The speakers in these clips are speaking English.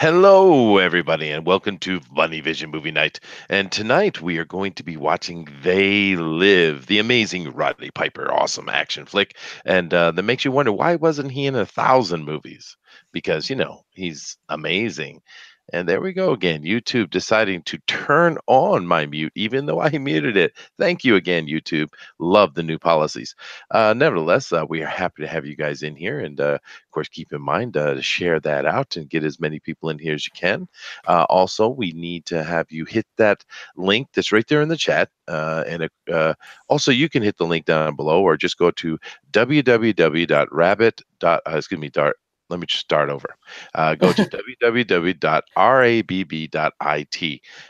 Hello, everybody, and welcome to Funny Vision Movie Night. And tonight we are going to be watching They Live, the amazing Rodney Piper, awesome action flick, and that makes you wonder why wasn't he in 1,000 movies? Because he's amazing. And there we go again. YouTube deciding to turn on my mute, even though I muted it. Thank you again, YouTube. Love the new policies. Nevertheless, we are happy to have you guys in here, and of course, keep in mind to share that out and get as many people in here as you can. Also, we need to have you hit that link that's right there in the chat. Also, you can hit the link down below or just go to www.rabbit. Excuse me, dart. Let me just start over. Go to www.rabb.it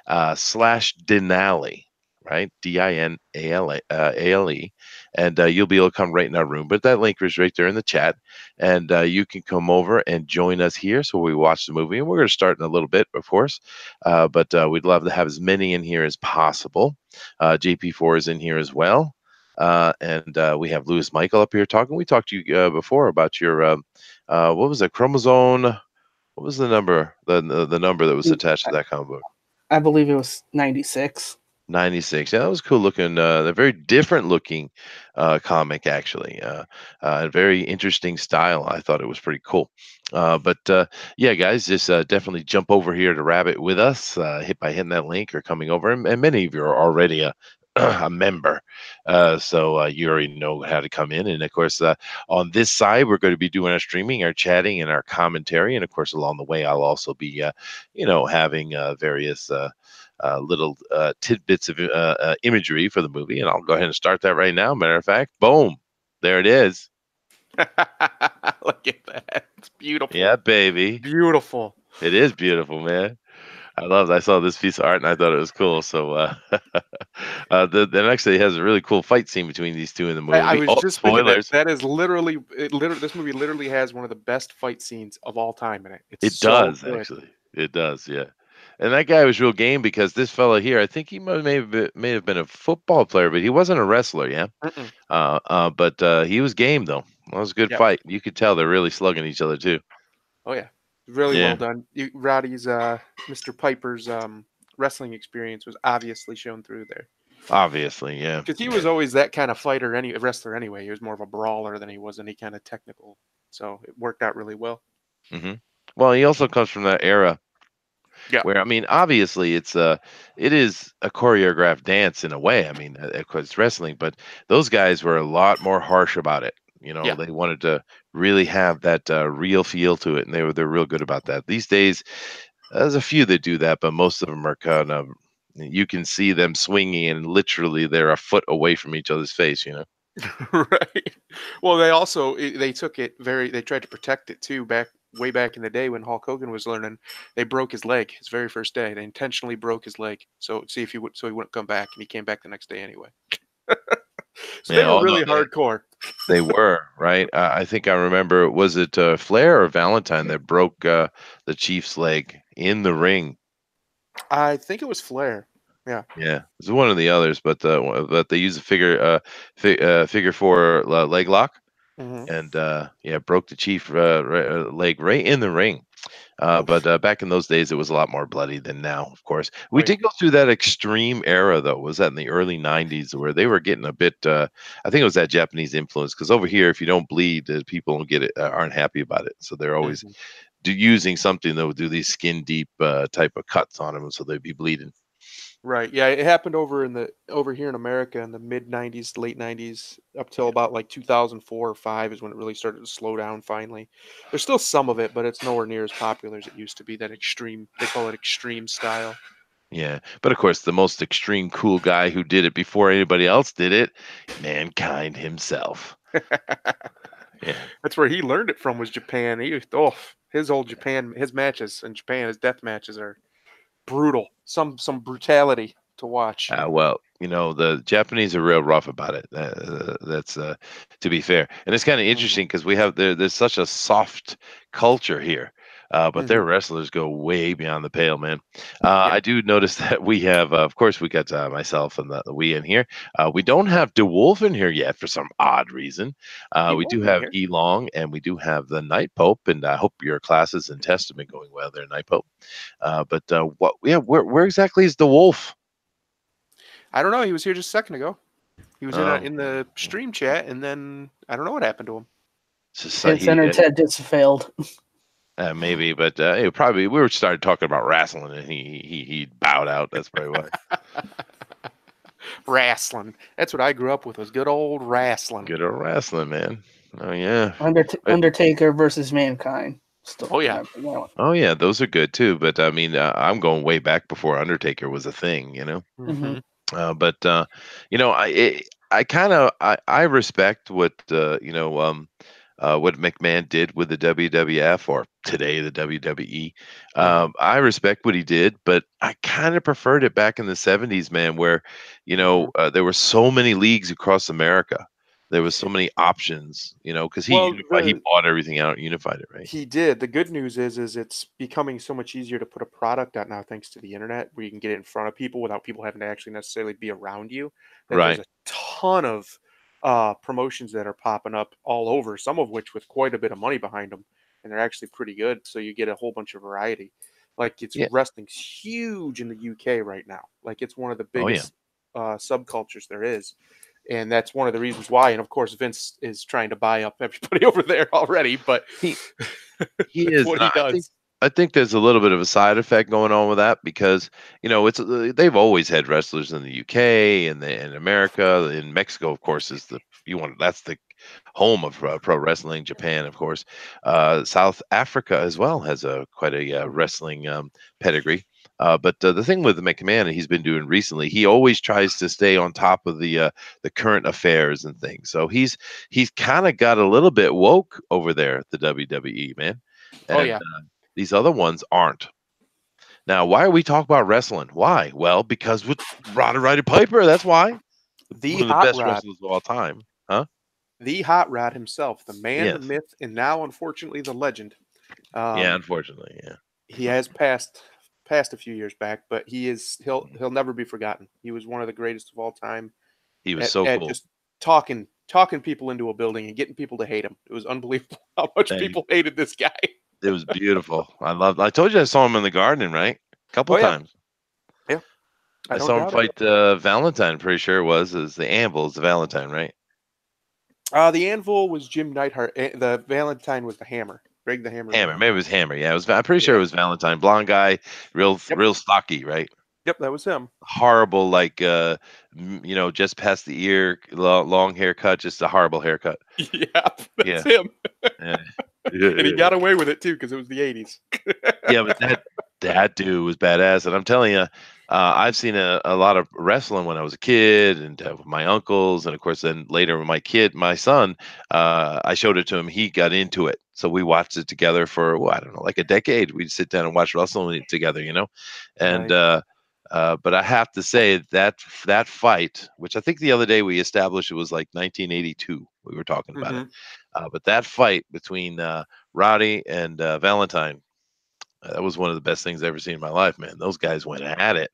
/Denali, right? DINALE, and you'll be able to come right in our room. But that link is right there in the chat, and you can come over and join us here so we watch the movie. And we're going to start in a little bit, of course, but we'd love to have as many in here as possible. JP4 is in here as well. And we have Lewis Michael up here talking. We talked to you before about your what was it, chromosome? What was the number? The number that was attached to that comic book? I believe it was 96. 96. Yeah, that was cool looking. A very different looking comic, actually. A very interesting style. I thought it was pretty cool. But yeah, guys, just definitely jump over here to Rabbit with us. Hit by hitting that link or coming over, and many of you are already a member, so you already know how to come in. And of course, on this side, we're going to be doing our streaming, our chatting, and our commentary. And of course, along the way, I'll also be, having various. Little tidbits of imagery for the movie, and I'll go ahead and start that right now. Matter of fact, boom, there it is. Look at that. It's beautiful. Yeah, baby. Beautiful. It is beautiful, man. I saw this piece of art and I thought it was cool. So, then actually has a really cool fight scene between these two in the movie. I was just thinking spoilers. that is literally, this movie literally has one of the best fight scenes of all time in it. It's It so does good. actually. It does, yeah. And that guy was real game because this fella here, I think he may have been a football player, but he wasn't a wrestler, yeah. Mm-mm. But he was game though. That was a good Yep. fight. You could tell they're really slugging each other too. Oh yeah, really Yeah. well done. Roddy's Mr. Piper's wrestling experience was obviously shown through there Obviously, yeah. because he was always that kind of fighter, wrestler anyway. He was more of a brawler than he was any kind of technical, so it worked out really well. Hmm. Well, he also comes from that era Yeah. where, I mean, obviously it is a choreographed dance in a way. I mean, of course it's wrestling, but those guys were a lot more harsh about it. Yeah. They wanted to really have that real feel to it, and they're real good about that. These days, there's a few that do that, but most of them are kind of, you can see them swinging, and literally they're a foot away from each other's face. Right. Well, they also they took it very. They tried to protect it too. Way back in the day when Hulk Hogan was learning, they broke his leg his very first day. They intentionally broke his leg so he wouldn't come back, and he came back the next day anyway. So they Yeah, were oh no, really hardcore. they were right. I think I remember. Was it Flair or Valentine that broke the Chief's leg in the ring? I think it was Flair. Yeah. Yeah, it was one of the others, but they use a figure four leg lock, Hmm. and yeah, broke the Chief leg right in the ring. But back in those days, it was a lot more bloody than now, of course. We Oh yeah. did go through that extreme era, though. Was that in the early 90s where they were getting a bit, I think it was that Japanese influence. Because over here, if you don't bleed, people don't get it, aren't happy about it. So they're always Hmm. using something that would do these skin deep type of cuts on them so they'd be bleeding. Right. Yeah, it happened over here in America in the mid '90s, late '90s, up till about like 2004 or five is when it really started to slow down. Finally, there's still some of it, but it's nowhere near as popular as it used to be. That extreme, they call it extreme style. Yeah. But of course, the most extreme cool guy who did it before anybody else did it, mankind himself. Yeah. That's where he learned it from was Japan. His old Japan, his matches in Japan, his death matches are brutal. Some brutality to watch. Well, the Japanese are real rough about it. That's to be fair, and it's kind of Mhm. interesting because we have there's such a soft culture here. but their wrestlers go way beyond the pale, man. I do notice that we have, of course, we got myself and the we in here. We don't have DeWolf in here yet for some odd reason. We do have Elong, and we do have the Night Pope, and I hope your classes and tests have been going well there, Night Pope. But what? Yeah, where exactly is DeWolf? I don't know. He was here just a second ago. He was Oh. in the stream chat, and then I don't know what happened to him. His internet just failed. Maybe, but it probably we were started talking about wrestling, and he bowed out. That's probably why. Wrestling. That's what I grew up with. Was good old wrestling. Good old wrestling, man. Oh yeah. Undertaker versus Mankind. Still oh yeah. Oh yeah, those are good too. But I mean, I'm going way back before Undertaker was a thing, you know. Mm-hmm. But you know, I respect what what McMahon did with the WWF, or today the WWE. I respect what he did, but I kind of preferred it back in the 70s, man, where there were so many leagues across America. There was so many options, because he bought everything out and unified it, right? He did. The good news is it's becoming so much easier to put a product out now thanks to the internet, where you can get it in front of people without people having to actually necessarily be around you. Right. There's a ton of promotions that are popping up all over, some of which with quite a bit of money behind them, and they're actually pretty good. So you get a whole bunch of variety. Like wrestling's huge in the UK right now. Like it's one of the biggest subcultures there is. And that's one of the reasons why. And of course, Vince is trying to buy up everybody over there already. But he is what he does. I think there's a little bit of a side effect going on with that, because it's they've always had wrestlers in the UK and in America. In Mexico, of course, is that's the home of pro wrestling. Japan, of course, South Africa as well has quite a wrestling pedigree. But the thing with McMahon he's been doing recently, he always tries to stay on top of the current affairs and things. So he's kind of got a little bit woke over there at the WWE, man. And, these other ones aren't. Now, why are we talking about wrestling? Why? Well, because with Roddy Piper, that's why. One of the best wrestlers of all time, huh? The Hot Rod himself, the man, the myth, and now, unfortunately, the legend. Unfortunately, he has passed a few years back, but he'll never be forgotten. He was one of the greatest of all time. He was so cool. Just talking people into a building and getting people to hate him. It was unbelievable how much people hated this guy. It was beautiful. I told you I saw him in the Garden, right? A couple times. Yeah. I saw him fight Valentine, pretty sure it was. The Anvil's the Valentine, right? The Anvil was Jim Neidhart. The Valentine was the Hammer. Greg the Hammer. Maybe it was Hammer. Yeah, I'm pretty sure it was Valentine. Blonde guy, real stocky, right? Yep, that was him. Horrible, like just past the ear, long haircut, just a horrible haircut. Yep, that's him. And he got away with it too because it was the 80s. Yeah, but that dude was badass, and I'm telling you, I've seen a lot of wrestling when I was a kid, and with my uncles, and of course, then later with my son, I showed it to him. He got into it, so we watched it together for I don't know, like a decade. We'd sit down and watch wrestling together, and. Right. But I have to say that fight, which I think the other day we established it was like 1982, we were talking about it. But that fight between Roddy and Valentine, that was one of the best things I've ever seen in my life, man. Those guys went at it,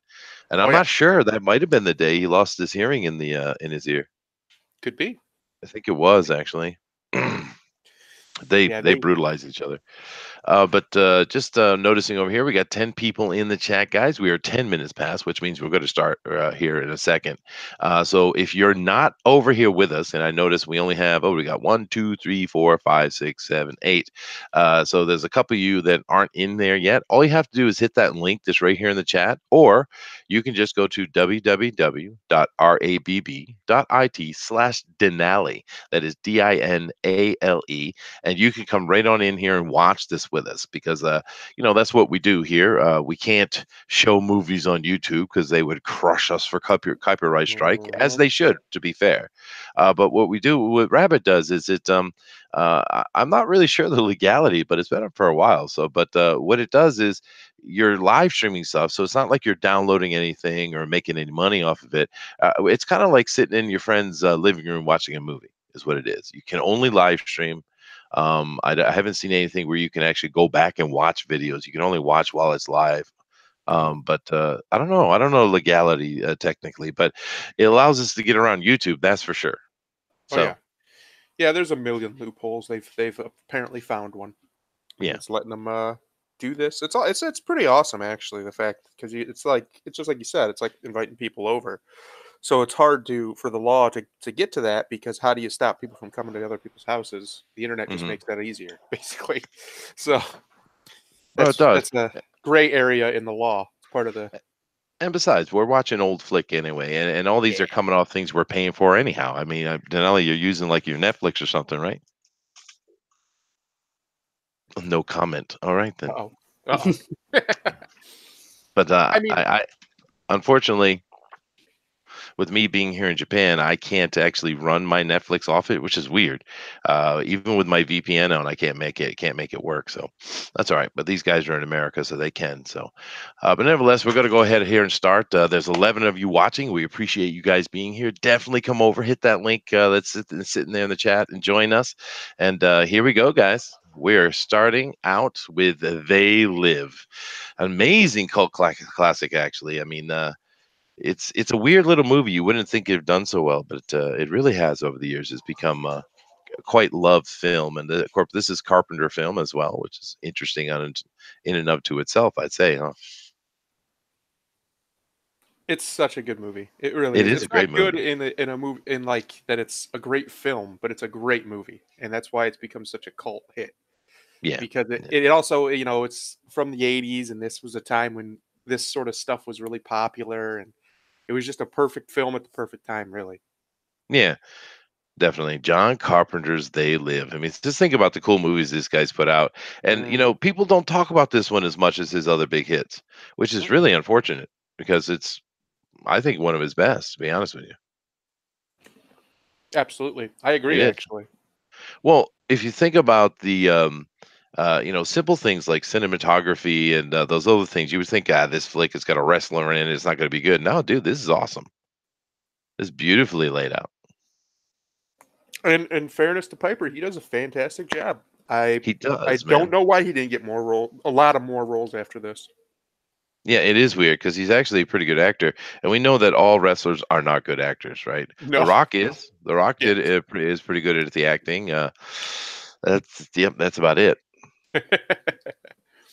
and I'm not sure that might have been the day he lost his hearing in his ear. Could be. I think it was actually. They brutalize each other. But just noticing over here, we got 10 people in the chat, guys. We are 10 minutes past, which means we're going to start here in a second. So if you're not over here with us, and I notice we only have, we got 1, 2, 3, 4, 5, 6, 7, 8. So there's a couple of you that aren't in there yet. All you have to do is hit that link that's right here in the chat, or you can just go to www.rabb.it/Dinale. That is DINALE. And you can come right on in here and watch this with us, because that's what we do here. We can't show movies on YouTube because they would crush us for copyright strike, as they should, to be fair. But what Rabbit does is I'm not really sure the legality, but it's been up for a while. So, but what it does is you're live streaming stuff, so it's not like you're downloading anything or making any money off of it. It's kind of like sitting in your friend's living room watching a movie, is what it is. You can only live stream. I haven't seen anything where you can actually go back and watch videos. You can only watch while it's live. But I don't know. I don't know legality technically, but it allows us to get around YouTube. That's for sure. Oh yeah, yeah. There's a million loopholes. They've apparently found one. Yeah, it's letting them do this. It's pretty awesome actually. The fact because it's just like you said. It's like inviting people over. So it's hard for the law to get to that because how do you stop people from coming to other people's houses? The internet just makes that easier, basically. So well, it does. that's a gray area in the law. It's part of the. And besides, we're watching old flick anyway, and all these are coming off things we're paying for anyhow. I mean, Denali, you're using like your Netflix or something, right? No comment. All right then. Uh-oh. But I mean, I unfortunately, with me being here in Japan, I can't actually run my Netflix off it, which is weird. Even with my VPN on, I can't make it work. So that's all right. But these guys are in America, so they can. So, but nevertheless, we're going to go ahead here and start. There's 11 of you watching. We appreciate you guys being here. Definitely come over, hit that link that's sitting there in the chat, and join us. And here we go, guys. We're starting out with They Live, an amazing cult classic. Actually, I mean. It's a weird little movie. You wouldn't think it'd done so well, but it really has over the years. It's become a quite loved film, and of course, this is Carpenter film as well, which is interesting in and of to itself, I'd say, huh? it's such a good movie. It really It is. is It's a great not good movie. in a movie in like that. It's a great film, but it's a great movie, and that's why it's become such a cult hit. Yeah, Because yeah. it also it's from the '80s, and this was a time when this sort of stuff was really popular, and it was just a perfect film at the perfect time, really. Yeah, definitely. John Carpenter's They Live. I mean, just think about the cool movies this guy's put out, and people don't talk about this one as much as his other big hits, which is really unfortunate because it's, I think, one of his best. To be honest with you. Absolutely, I It agree. is. Actually, Well, if you think about the simple things like cinematography and those other things, you would think, this flick has got a wrestler in it, it's not going to be good. No, dude, this is awesome. It's beautifully laid out. and in fairness to Piper, he does a fantastic job. He I does, don't man. know why he didn't get a lot of more roles after this. Yeah, it is weird because he's actually a pretty good actor, and we know that all wrestlers are not good actors, right? No, The Rock is. The Rock yes. is pretty good at the acting. That's about it.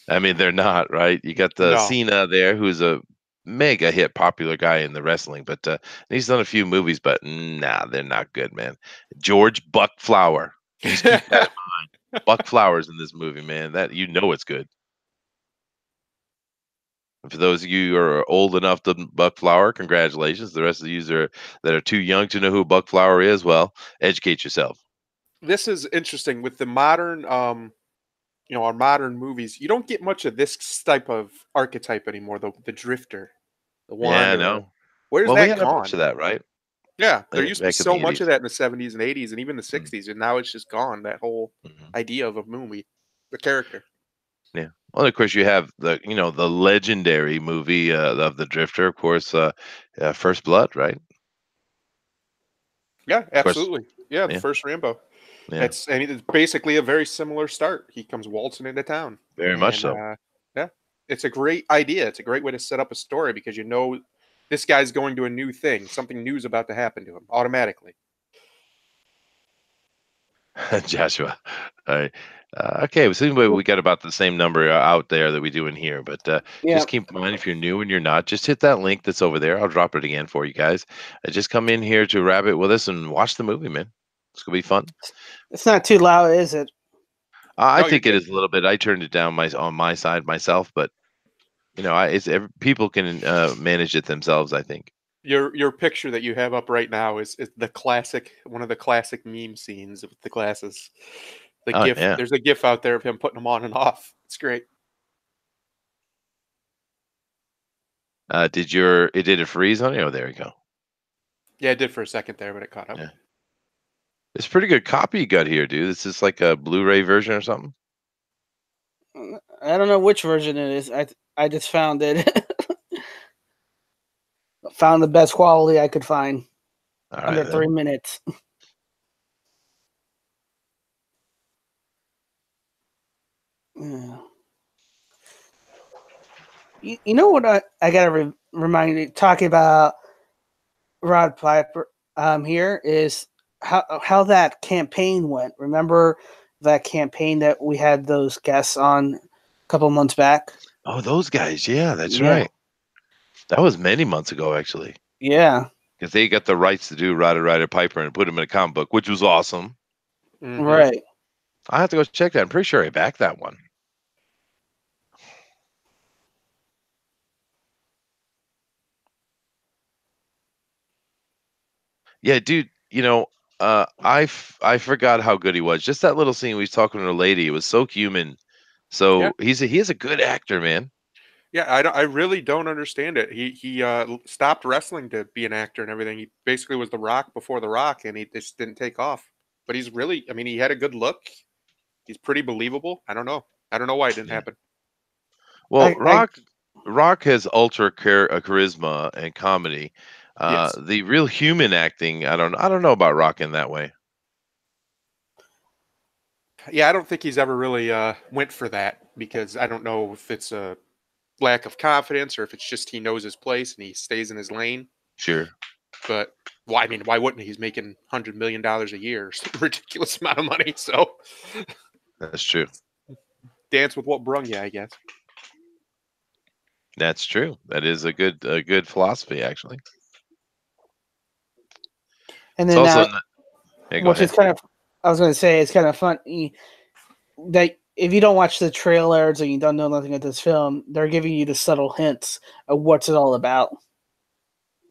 I mean, they're not, right? You got the No. Cena there, who's a mega hit, popular guy in the wrestling, but he's done a few movies, but nah, they're not good, man. George Buck Flower, just keep that in mind. Buck Flowers in this movie, man. That it's good. For those of you who are old enough to Buck Flower, congratulations. The rest of you that are too young to know who Buck Flower is, well, educate yourself. This is interesting with the modern our modern movies, you don't get much of this type of archetype anymore. The drifter, the Yeah, I wanderer. know. Where's Well, we that had a bunch gone? of that, right? Yeah, there used to be Back in the so much of 80s. that in the '70s and '80s and even the Mm, '60s, and now it's just gone. That whole mhm. idea of a movie, the character. Yeah. Well, of course, you have the legendary movie of the Drifter, of course, First Blood, right? Yeah, Of course. absolutely. Yeah, the Yeah. first Rambo. Yeah. It's basically a very similar start. He comes waltzing into town, Very much and so. yeah, it's a great idea. It's a great way to set up a story because this guy's going to a new thing. Something new is about to happen to him automatically. Joshua. All right. Okay, so we got about the same number out there that we do in here, but Yeah, just keep in mind if you're new and you're not, just hit that link that's over there. I'll drop it again for you guys. Just come in here to Rabbit with us and watch the movie, man. It's gonna be fun. it's not too loud, is it? I No, you're think it good. is a little bit. I turned it down on my side myself, but people can manage it themselves. I think. Your picture that you have up right now is the classic one of the classic meme scenes with the glasses. The Oh GIF. yeah. There's a GIF out there of him putting them on and off. It's great. Did it freeze on you? Oh, there we go. Yeah, it did for a second there, but it caught up. Yeah. It's a pretty good copy you got here, dude. This is like a Blu-ray version or something. I don't know which version it is. I just found it. Found the best quality I could find. All Under right, 3 minutes. Yeah. You know what I gotta remind you, talking about Rod Piper here, is how that campaign went. Remember that campaign that we had those guests on a couple months back? Oh, those guys. Yeah, that's Yeah. right. That was many months ago, actually, Yeah. because they got the rights to do Ryder Piper and put him in a comic book, which was awesome. Right. I have to go check that. I'm pretty sure I backed that one. Yeah, dude. I forgot how good he was. Just that little scene we was talking to a lady. It was so human. So he is a good actor, man. Yeah, I really don't understand it. He stopped wrestling to be an actor and everything. He basically was The Rock before The Rock, and he just didn't take off. But he's really, I mean, he had a good look. He's pretty believable. I don't know. I don't know why it didn't Yeah. happen. Well, I Rock has ultra charisma and comedy. Yes. The real human acting, I don't know about Rock in that way. Yeah, I don't think he's ever really went for that because I don't know if it's a lack of confidence or if it's just he knows his place and he stays in his lane. Sure, But why? I mean, why wouldn't he? He's making $100 million a year, some ridiculous amount of money. So that's true. dance with what brung you, I guess. That's true. That is a good philosophy, actually. and It's then also hey, go which ahead. is kind of, I was going to say, it's kind of funny that if you don't watch the trailers and you don't know nothing of this film, they're giving you the subtle hints of what's it all about.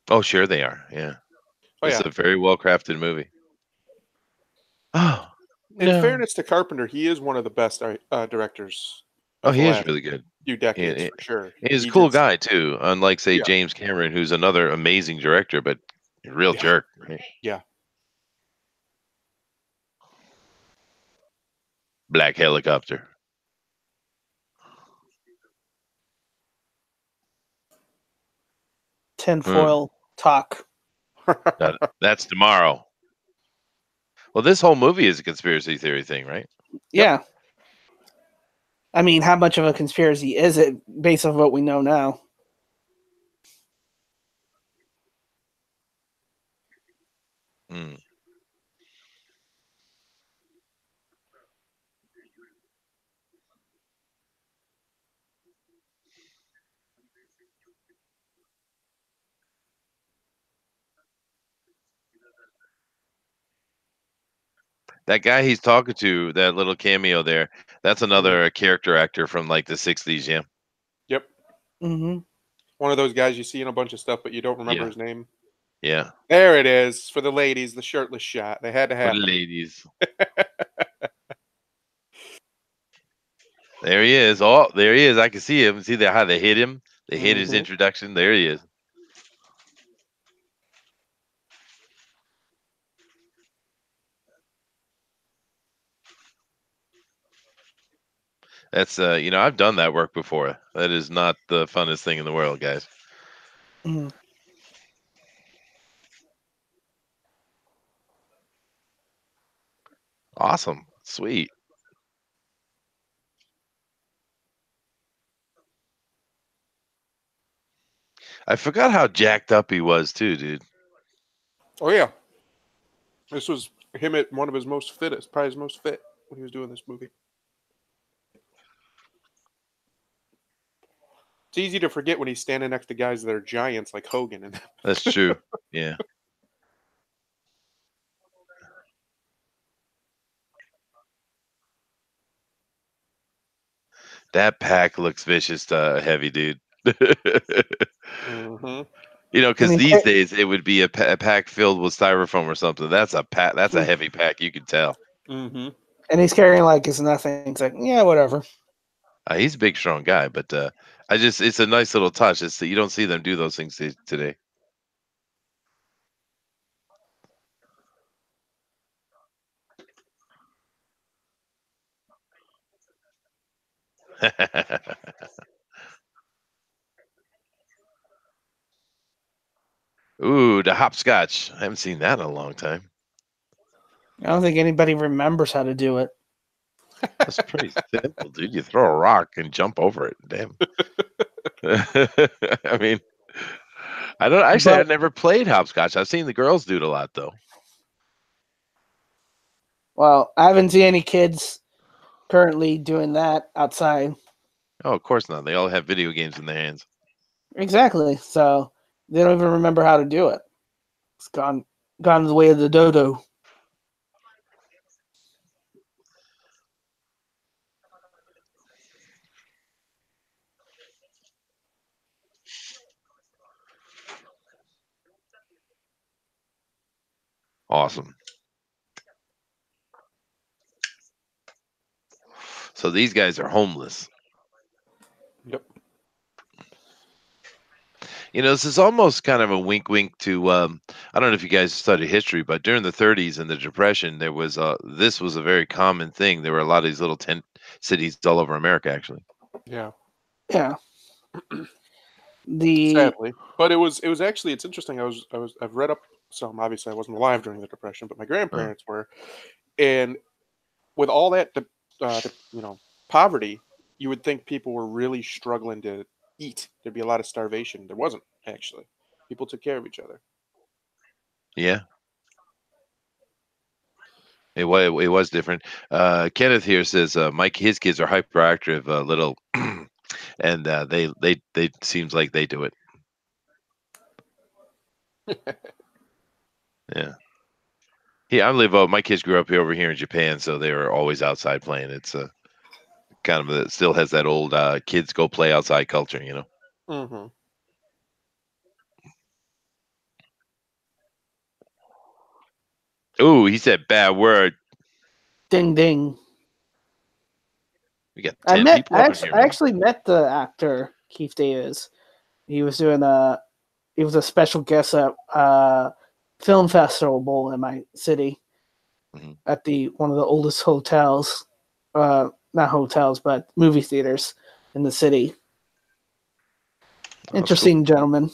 Oh, sure they are. Yeah, Oh it's yeah. a very well crafted movie. Oh In no! fairness to Carpenter, he is one of the best directors Oh, of the he is last really good. few decades Yeah, for sure. he's a He cool just guy too. Unlike, say, yeah James Cameron, who's another amazing director, but a real yeah jerk. Right? yeah. Black Helicopter. Tinfoil talk. That's tomorrow. Well, this whole movie is a conspiracy theory thing, right? Yeah. I mean, how much of a conspiracy is it based on what we know now? Mm. That guy he's talking to, that little cameo there, that's another character actor from like the '60s. Yeah, Yep. Mm-hmm. One of those guys you see in a bunch of stuff, but you don't remember yeah, his name. yeah. There it is for the ladies, the shirtless shot. They had to For the happen. ladies, there he is. Oh, there he is. I can see him. See how they hit him? They hit his Mm-hmm. introduction. There he is. That's I've done that work before. That is not the funnest thing in the world, guys. Mm-hmm. Awesome. Sweet. I forgot how jacked up he was too, dude. Oh yeah, this was him at one of his most fittest, probably his most fit when he was doing this movie. It's easy to forget when he's standing next to guys that are giants like Hogan. And That's true. Yeah. That pack looks vicious, heavy, dude. mm-hmm. I Because mean, these days it would be a pack filled with styrofoam or something. That's a pack. That's a mm, heavy pack. You can tell. Mm-hmm. and he's carrying like it's nothing. It's like, yeah, whatever. He's a big, strong guy, but it's a nice little touch. It's that you don't see them do those things today. Ooh, the hopscotch. I haven't seen that in a long time. I don't think anybody remembers how to do it. That's pretty simple, dude. You throw a rock and jump over it. Damn. I mean, I don't actually. I But never played hopscotch. I've seen the girls do it a lot, though. well, I haven't seen any kids currently doing that outside. Oh, of course not. They all have video games in their hands. Exactly. So they don't even remember how to do it. It's gone the way of the dodo. Awesome. So these guys are homeless. Yep. You know, this is almost kind of a wink, wink to. I don't know if you guys study history, but during the 30s and the Depression, there was this was a very common thing. There were a lot of these little tent cities all over America, actually. Yeah. Yeah. The Sadly, but it was actually it's interesting. I've read up some. Obviously, I wasn't alive during the Depression, but my grandparents were, and with all that, poverty, you would think people were really struggling to eat. There'd be a lot of starvation. There wasn't actually. People took care of each other. Yeah, it was different. Kenneth here says Mike, his kids are hyperactive, little, and they seems like they do it. Yeah. Yeah, I live. My kids grew up here over here in Japan, so they were always outside playing. It's kind of it still has that old kids go play outside culture, you know. Mm-hmm. Ooh, he said bad word. ding ding. We got 10 people up in here, I man. actually met the actor Keith Davis. He was doing he was a special guest at film festival in my city Mhm. at the one of the oldest hotels, not hotels but movie theaters in the city. Oh, that's cool. Interesting gentleman.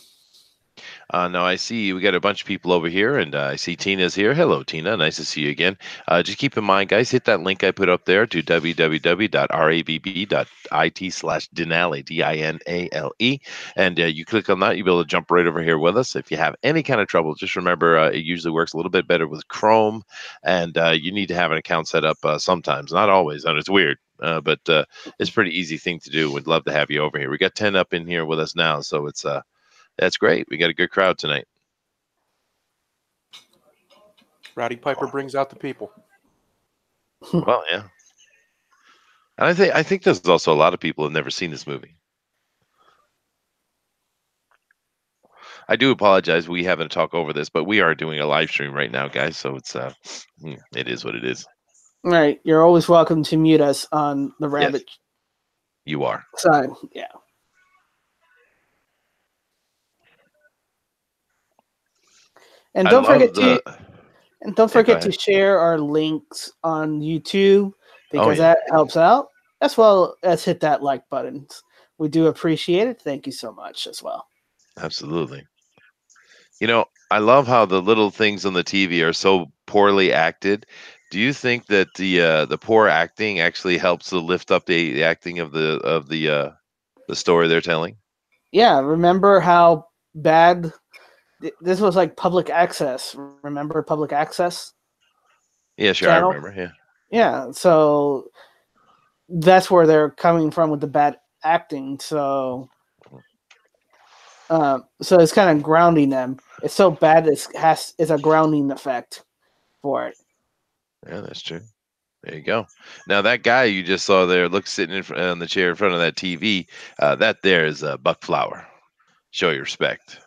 No, I see we got a bunch of people over here, and I see Tina's here. Hello, Tina. Nice to see you again. Just keep in mind, guys, hit that link I put up there to www.rabb.it/Dinale, Dinale. And you click on that, you'll be able to jump right over here with us. If you have any kind of trouble, just remember it usually works a little bit better with Chrome, and you need to have an account set up sometimes, not always, and it's weird. But it's a pretty easy thing to do. We'd love to have you over here. We got 10 up in here with us now, so it's that's great. We got a good crowd tonight. Roddy Piper brings out the people. Well, yeah. And I think there's also a lot of people who have never seen this movie. I do apologize. We haven't talked over this, but we are doing a live stream right now, guys. So it's it is what it is. All right, you're always welcome to mute us on the rabbit You are. side. Yeah. And I don't love forget the. to share our links on YouTube because Yeah. that helps out, as well as hit that like button. We do appreciate it. Thank you so much as well. Absolutely. You know, I love how the little things on the TV are so poorly acted. Do you think that the poor acting actually helps to lift up the acting of the story they're telling? Yeah, remember how bad this was, like public access. Remember public access Yeah, sure. I channel? remember. Yeah. Yeah, so that's where they're coming from with the bad acting. So it's kind of grounding them. It's so bad it's a grounding effect for it. Yeah, that's true. There you go. Now that guy you just saw there, look sitting on the chair in front of that TV. That there is Buck Flower. Show your respect.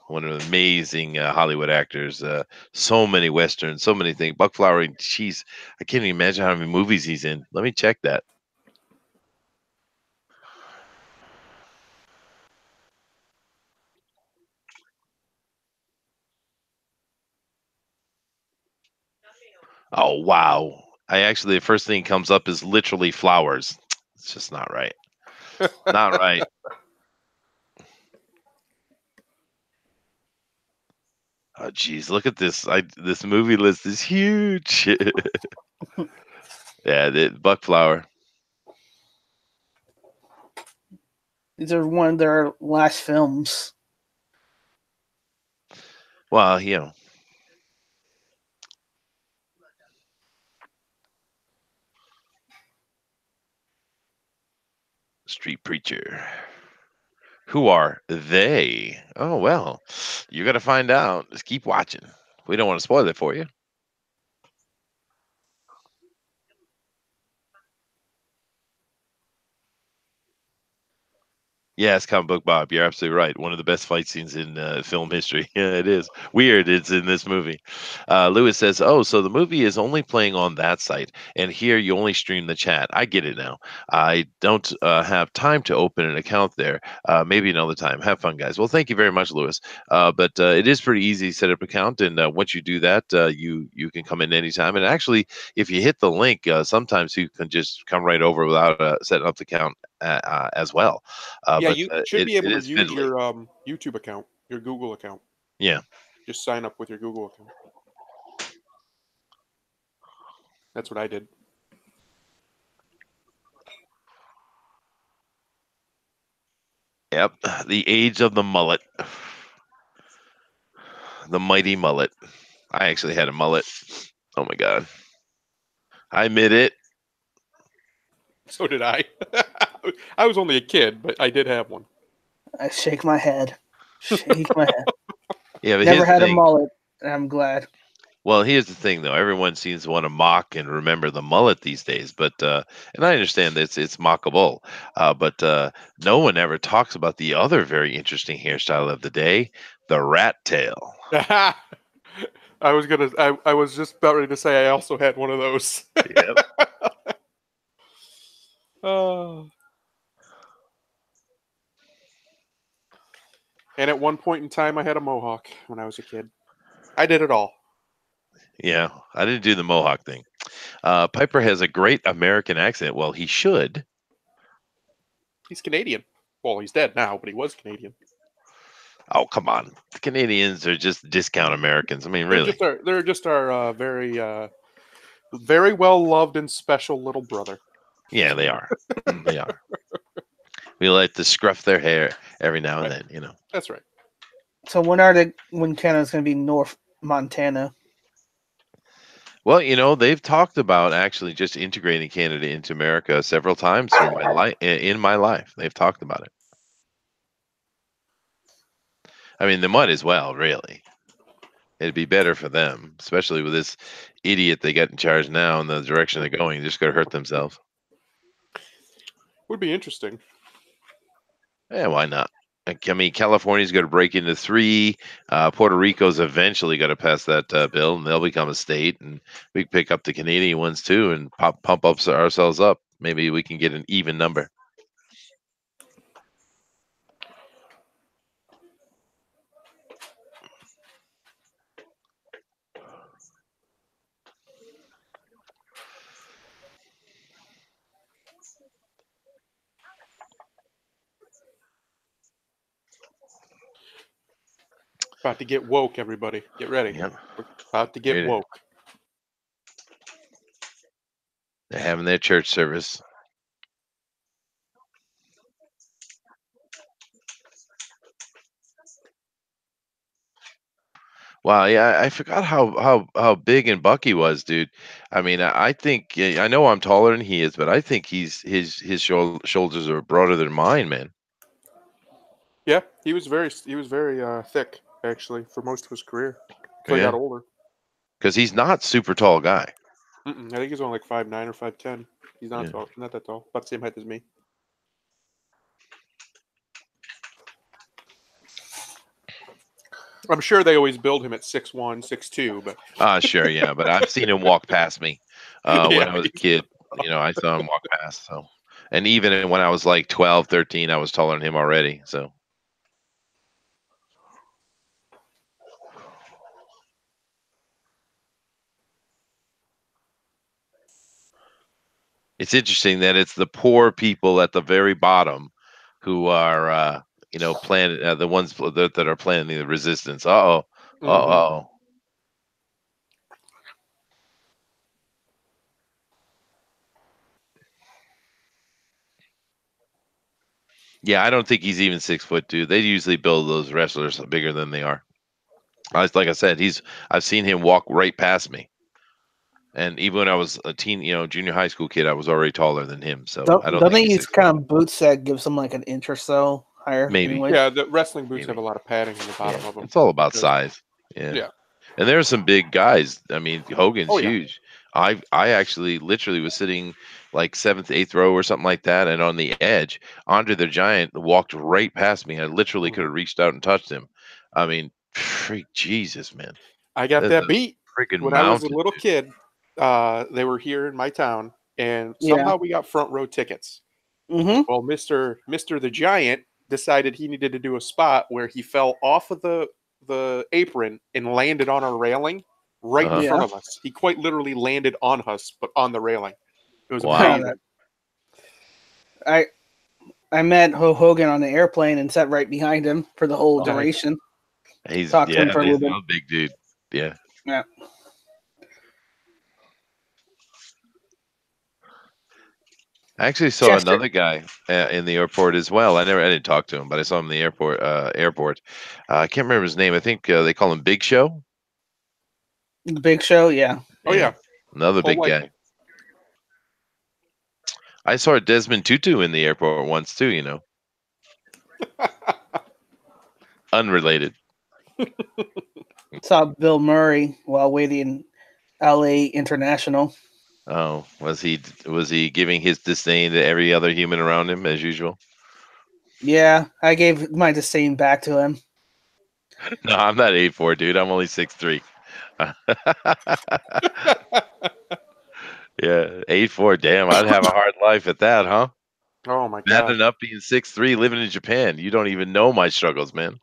One of the amazing Hollywood actors. So many westerns, so many things. Buck Flower, jeez, I can't even imagine how many movies he's in. Let me check that. Oh wow! The first thing comes up is literally flowers. It's just not right. Not right. Oh geez, look at this. This movie list is huge. Yeah, the Buck Flower. These are one of their last films. Well, you know, Street Preacher. Who are they? Oh, well, you got to find out. Just keep watching. We don't want to spoil it for you. Yes, Comic Book Bob, you're absolutely right. One of the best fight scenes in film history. Yeah, it is. Weird it's in this movie. Lewis says, oh, so the movie is only playing on that site, and here you only stream the chat. I get it now. I don't have time to open an account there. Maybe another time. Have fun, guys. Well, thank you very much, Lewis. But it is pretty easy to set up an account, and once you do that, you can come in anytime. And actually, if you hit the link, sometimes you can just come right over without setting up the account as well. Yeah, But you should be it able to is use fiddly. your YouTube account, your Google account. Yeah. Just sign up with your Google account. That's what I did. Yep. The age of the mullet. The mighty mullet. I actually had a mullet. Oh my god. I admit it. So did I. I was only a kid, but I did have one. I shake my head. Shake my head. Yeah, but Never here's the had a thing. mullet, and I'm glad. Well, here's the thing, though. Everyone seems to want to mock and remember the mullet these days, but and I understand that it's mockable, but no one ever talks about the other very interesting hairstyle of the day, the rat tail. I was just about ready to say I also had one of those. Yep. And at one point in time, I had a mohawk when I was a kid. I did it all. Yeah, I didn't do the mohawk thing. Piper has a great American accent. Well, he should. He's Canadian. Well, he's dead now, but he was Canadian. Oh, come on. The Canadians are just discount Americans. I mean, really. They're just our very very well loved and special little brother. Yeah, they are. They are. We like to scruff their hair every now and then, you know. That's right. So when Canada's going to be North Montana? Well, you know, they've talked about actually just integrating Canada into America several times through my life. In my life, they've talked about it. I mean, they might as well, really. It'd be better for them, especially with this idiot they got in charge now and the direction they're going. They're just going to hurt themselves. Would be interesting. Yeah, why not? I mean, California's going to break into 3. Puerto Rico's eventually going to pass that bill, and they'll become a state. And we can pick up the Canadian ones too, and pump up ourselves up. Maybe we can get an even number. About to get woke, everybody. Get ready. Yep. We're about to get woke. They're having their church service. Wow, yeah, I forgot how big and Bucky was, dude. I mean, I think I know I'm taller than he is, but I think his shoulders are broader than mine, man. Yeah, he was very thick actually for most of his career. Until he got older. Because he's not super tall guy. I think he's only like 5'9" or 5'10". He's not tall, not that tall. About the same height as me. I'm sure they always build him at 6'1", 6'2", but Sure, yeah, but I've seen him walk past me when I was a kid. You know, I saw him walk past. So, and even when I was like 12, 13, I was taller than him already. So, it's interesting that it's the poor people at the very bottom who are, you know, planning the ones that are planning the resistance. Uh oh. Yeah, I don't think he's even 6 foot, dude. They usually build those wrestlers bigger than they are. Like I said, I've seen him walk right past me. And even when I was a teen, junior high school kid, I was already taller than him. So I don't Don't think they he's use 6 foot. kind of boots that gives them like an inch or so higher? Maybe, Anyway. Yeah, the wrestling boots have maybe. a lot of padding in the bottom Yeah, of them. it's all about size. Yeah. Yeah. And there are some big guys. I mean, Hogan's Oh yeah. huge. I actually literally was sitting like seventh, eighth row or something like that, and on the edge, Andre the Giant walked right past me. I literally could Mhm. have reached out and touched him. I mean, freak Jesus, man. I got That's that a beat freaking when I was a mountain. little kid. They were here in my town, and Yeah. somehow we got front row tickets. Mm-hmm. Well, Mister the Giant decided he needed to do a spot where he fell off of the apron and landed on a railing right in Uh-huh. front Yeah. of us. He quite literally landed on us, but on the railing. It was Wow. amazing. I I met Hogan on the airplane and sat right behind him for the whole Wow. Nice. duration. He's Talked to him yeah, for a little he's bit. a big dude. Yeah. Yeah. I actually saw Chester. another guy in the airport as well. I didn't talk to him, but I saw him in the airport. Airport. I can't remember his name. I think they call him Big Show. The Big Show. Yeah. Oh Yeah, yeah, another quite big guy. likely. I saw Desmond Tutu in the airport once too. Unrelated. Saw Bill Murray while waiting in L.A. International. Oh, was he giving his disdain to every other human around him as usual? Yeah, I gave my disdain back to him. No, I'm not 8'4", dude. I'm only 6'3". Yeah, 8'4". Damn, I'd have a hard life at that, huh? Oh my Bad god. enough being 6'3", living in Japan. You don't even know my struggles, man.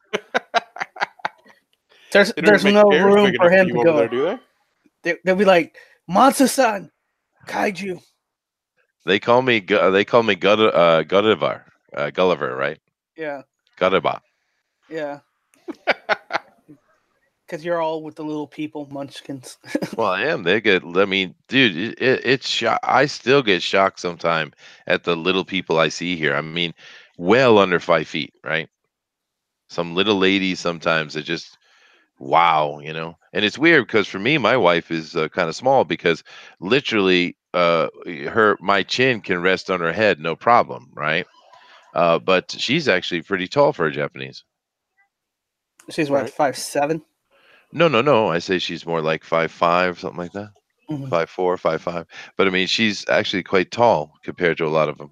They don't even There's make no chairs room big for enough for him to you over there, go. do they? They'll be like, Mansa-san, kaiju. They call me Gulliver, Gulliver, right? Yeah, Gulliver. yeah. Because you're all with the little people, munchkins. Well, I am. They get. I mean, dude, it's shock. I still get shocked sometime at the little people I see here. I mean, well under 5 feet, right? Some little ladies sometimes are just wow. And it's weird because for me, my wife is kind of small because literally, my chin can rest on her head, no problem, right? But she's actually pretty tall for a Japanese. She's what, Right. 5'7"? No, no, no. I say she's more like 5'5", something like that. Mm-hmm. 5'4", 5'5". But I mean, she's actually quite tall compared to a lot of them.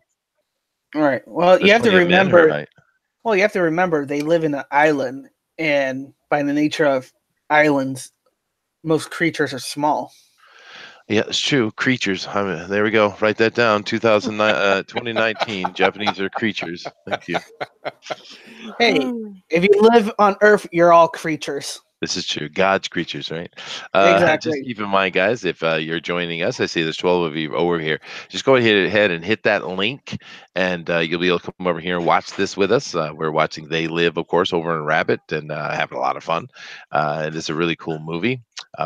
All right. Well, There's plenty of men her height. Well, you have to remember they live in an island, and by the nature of islands, most creatures are small. Yeah, it's true. Creatures. There we go. Write that down. 2019. Japanese are creatures. Thank you. Hey, if you live on Earth, you're all creatures. This is true. God's creatures, right? Just Exactly. keep in mind, guys, if you're joining us, I see there's 12 of you over here. Just go ahead and hit that link, and you'll be able to come over here and watch this with us. We're watching They Live, of course, over in Rabbit, and having a lot of fun. It is a really cool movie.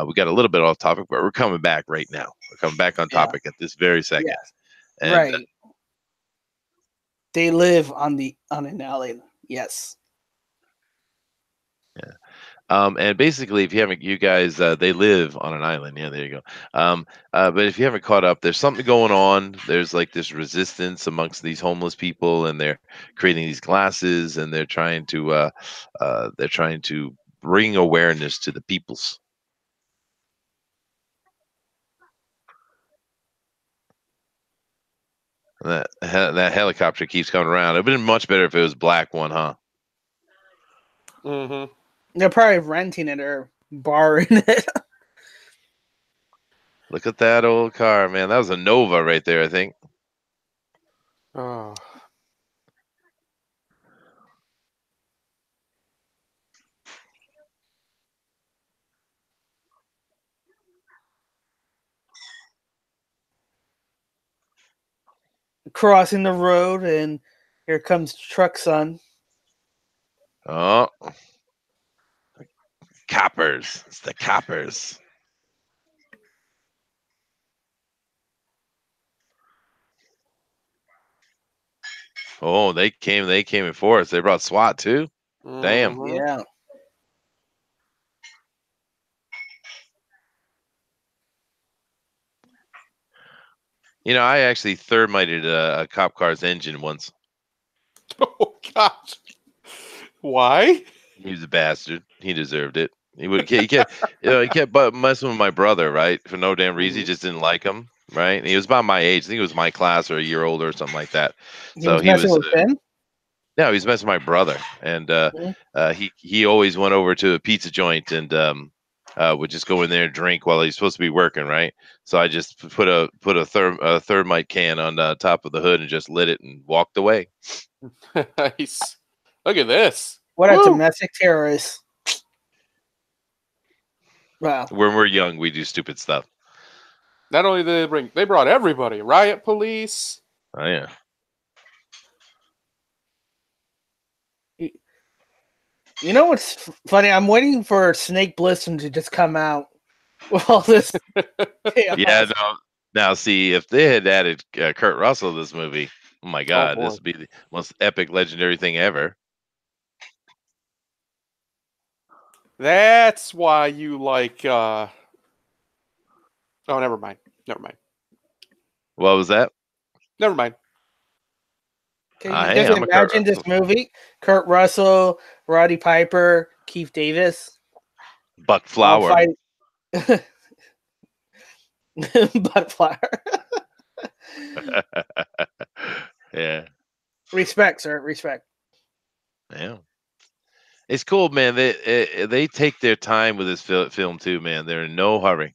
We got a little bit off topic, but we're coming back right now. We're coming back on Yeah. topic at this very second. Yeah. And, Right. They live on an island. Yes. yeah. And basically, if you haven't, you guys, they live on an island. Yeah, there you go. But if you haven't caught up, there's something going on. There's like this resistance amongst these homeless people, and they're creating these glasses, and they're trying to bring awareness to the peoples. That helicopter keeps coming around. It'd been much better if it was black one, huh? Mm-hmm. They're probably renting it or borrowing it. Look at that old car, man. That was a Nova right there, I think. Oh. Crossing the road, and here comes Truck Son. Oh, coppers. It's the coppers. Oh, they came in force. They brought SWAT too. Damn. Mhm. Yeah. You know, I actually thermited a cop car's engine once. Oh gosh. Why? He was a bastard. He deserved it. He kept messing with my brother, right? For no damn reason. He Mhm. just didn't like him, right? And he was about my age. I think he was my class or a year older or something like that. He So was he messing was, with Ben. no, he was messing with my brother, and Mhm. he always went over to a pizza joint and would just go in there and drink while he's supposed to be working, right? So I just put a thermite can on the top of the hood and just lit it and walked away. Nice. Look at this. What a Woo! domestic terrorist. Wow. When we're young, we do stupid stuff. Not only did they brought everybody. Riot police. Oh yeah. You know what's funny? I'm waiting for Snake Plissken to just come out with all this chaos. Yeah, no. Now, see, if they had added Kurt Russell to this movie, oh my God, boy. this would be the most epic, legendary thing ever. That's why you like oh, never mind. Never mind. What was that? Never mind. Can you Hey, just I'm a Kurt imagine this Russell. movie? Kurt Russell, Roddy Piper, Keith Davis, Buck all Flower. fight. Butterfly. Yeah, Respect, sir. Respect. yeah. It's cool, man. They take their time with this film too, man. They're in no hurry.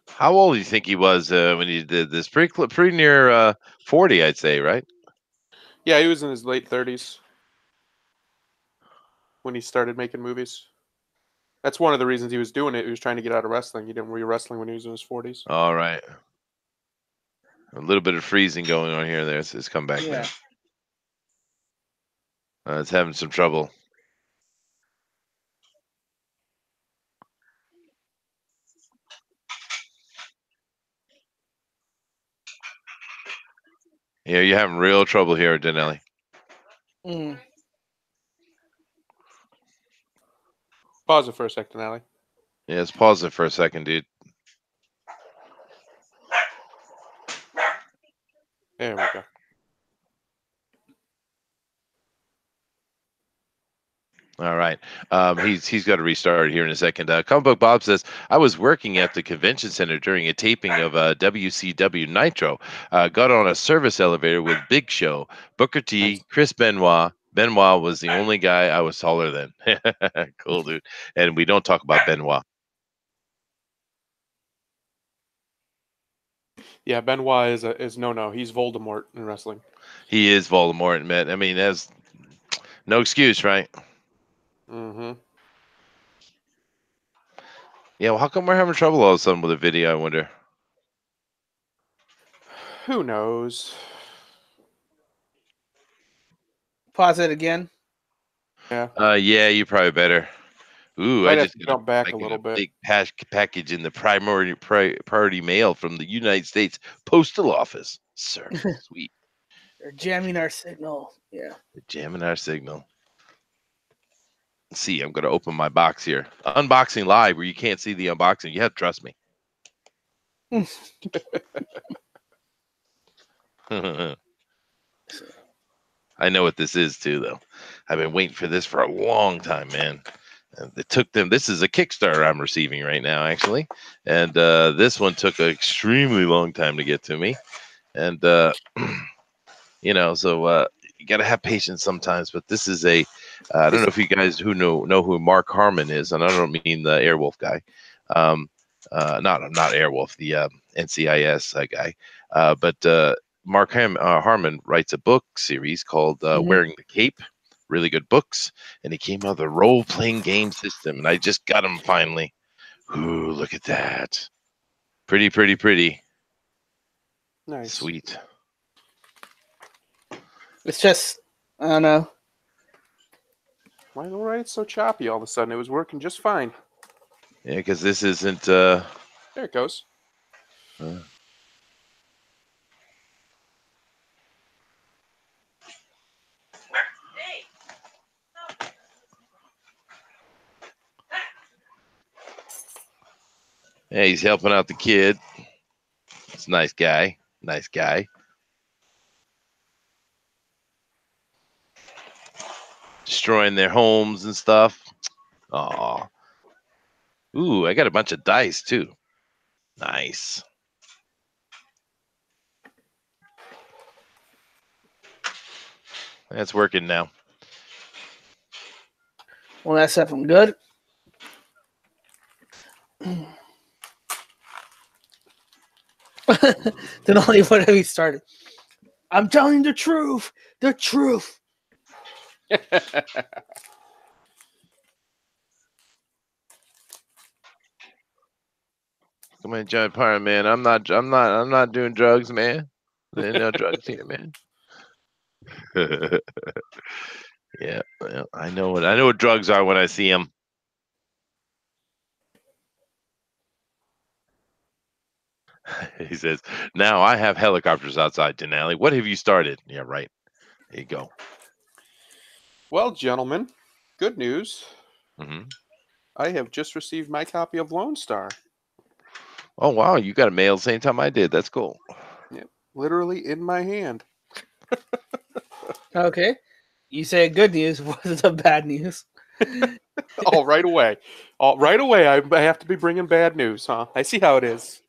How old do you think he was when he did this? Pretty near 40, I'd say, right? Yeah, he was in his late 30s when he started making movies. That's one of the reasons he was doing it. He was trying to get out of wrestling. He didn't re-wrestling when he was in his 40s. All right. A little bit of freezing going on here. It's come back Yeah. now. It's having some trouble. Yeah, you're having real trouble here, Danelli. Mm. Pause it for a second, Allie. Yeah, let's pause it for a second, dude. There we go. All right. He's got to restart here in a second. Comic Book Bob says, I was working at the convention center during a taping of WCW Nitro. Got on a service elevator with Big Show, Booker T, Nice. Chris Benoit. Benoit was the only guy I was taller than. Cool, dude. And we don't talk about Benoit. Yeah, Benoit is no. He's Voldemort in wrestling. He is Voldemort, man. I mean, that's no excuse, right? Mm-hmm. Yeah, well, how come we're having trouble all of a sudden with a video, I wonder? Who knows? Pause it again. Yeah. Yeah, you probably better. Ooh, I Might have just to got jump back I a got little a bit. big package in the priority mail from the United States Postal Office, sir. Sweet. They're jamming our signal. Yeah. They're jamming our signal. Let's see, I'm going to open my box here. Unboxing live where you can't see the unboxing. You have to trust me. I know what this is too, though. I've been waiting for this for a long time, man. And it took them. This is a Kickstarter I'm receiving right now, actually, and this one took an extremely long time to get to me. And you know, so you got to have patience sometimes. But this is a I don't know if you guys who know who Mark Harmon is, and I don't mean the Airwolf guy. Um, not Airwolf, the NCIS guy, but Mark Harmon writes a book series called Mhm. Wearing the Cape. Really good books, and he came out with a role-playing game system, and I just got him finally. Ooh, look at that! Pretty, pretty, pretty. Nice. Sweet. It's just, I don't know. Why it's so choppy all of a sudden? It was working just fine. Yeah, because this isn't. There it goes. Yeah, he's helping out the kid. It's a nice guy. Nice guy. Destroying their homes and stuff. Aw. Ooh, I got a bunch of dice too. Nice. That's working now. Well, that's something good. Then only what have we started? I'm telling the truth. The truth. Come on, John Parr, man. I'm not doing drugs, man. There's no drugs here, man. Yeah, well, I know what drugs are when I see them. He says, "Now I have helicopters outside Denali. What have you started?" Yeah, right. There you go. Well, gentlemen, good news. Hmm. I have just received my copy of Lone Star. Oh wow, you got it mailed the same time I did. That's cool. Yep, literally in my hand. Okay. You say good news. What is the bad news? Oh, right away. Right away, I have to be bringing bad news, huh? I see how it is.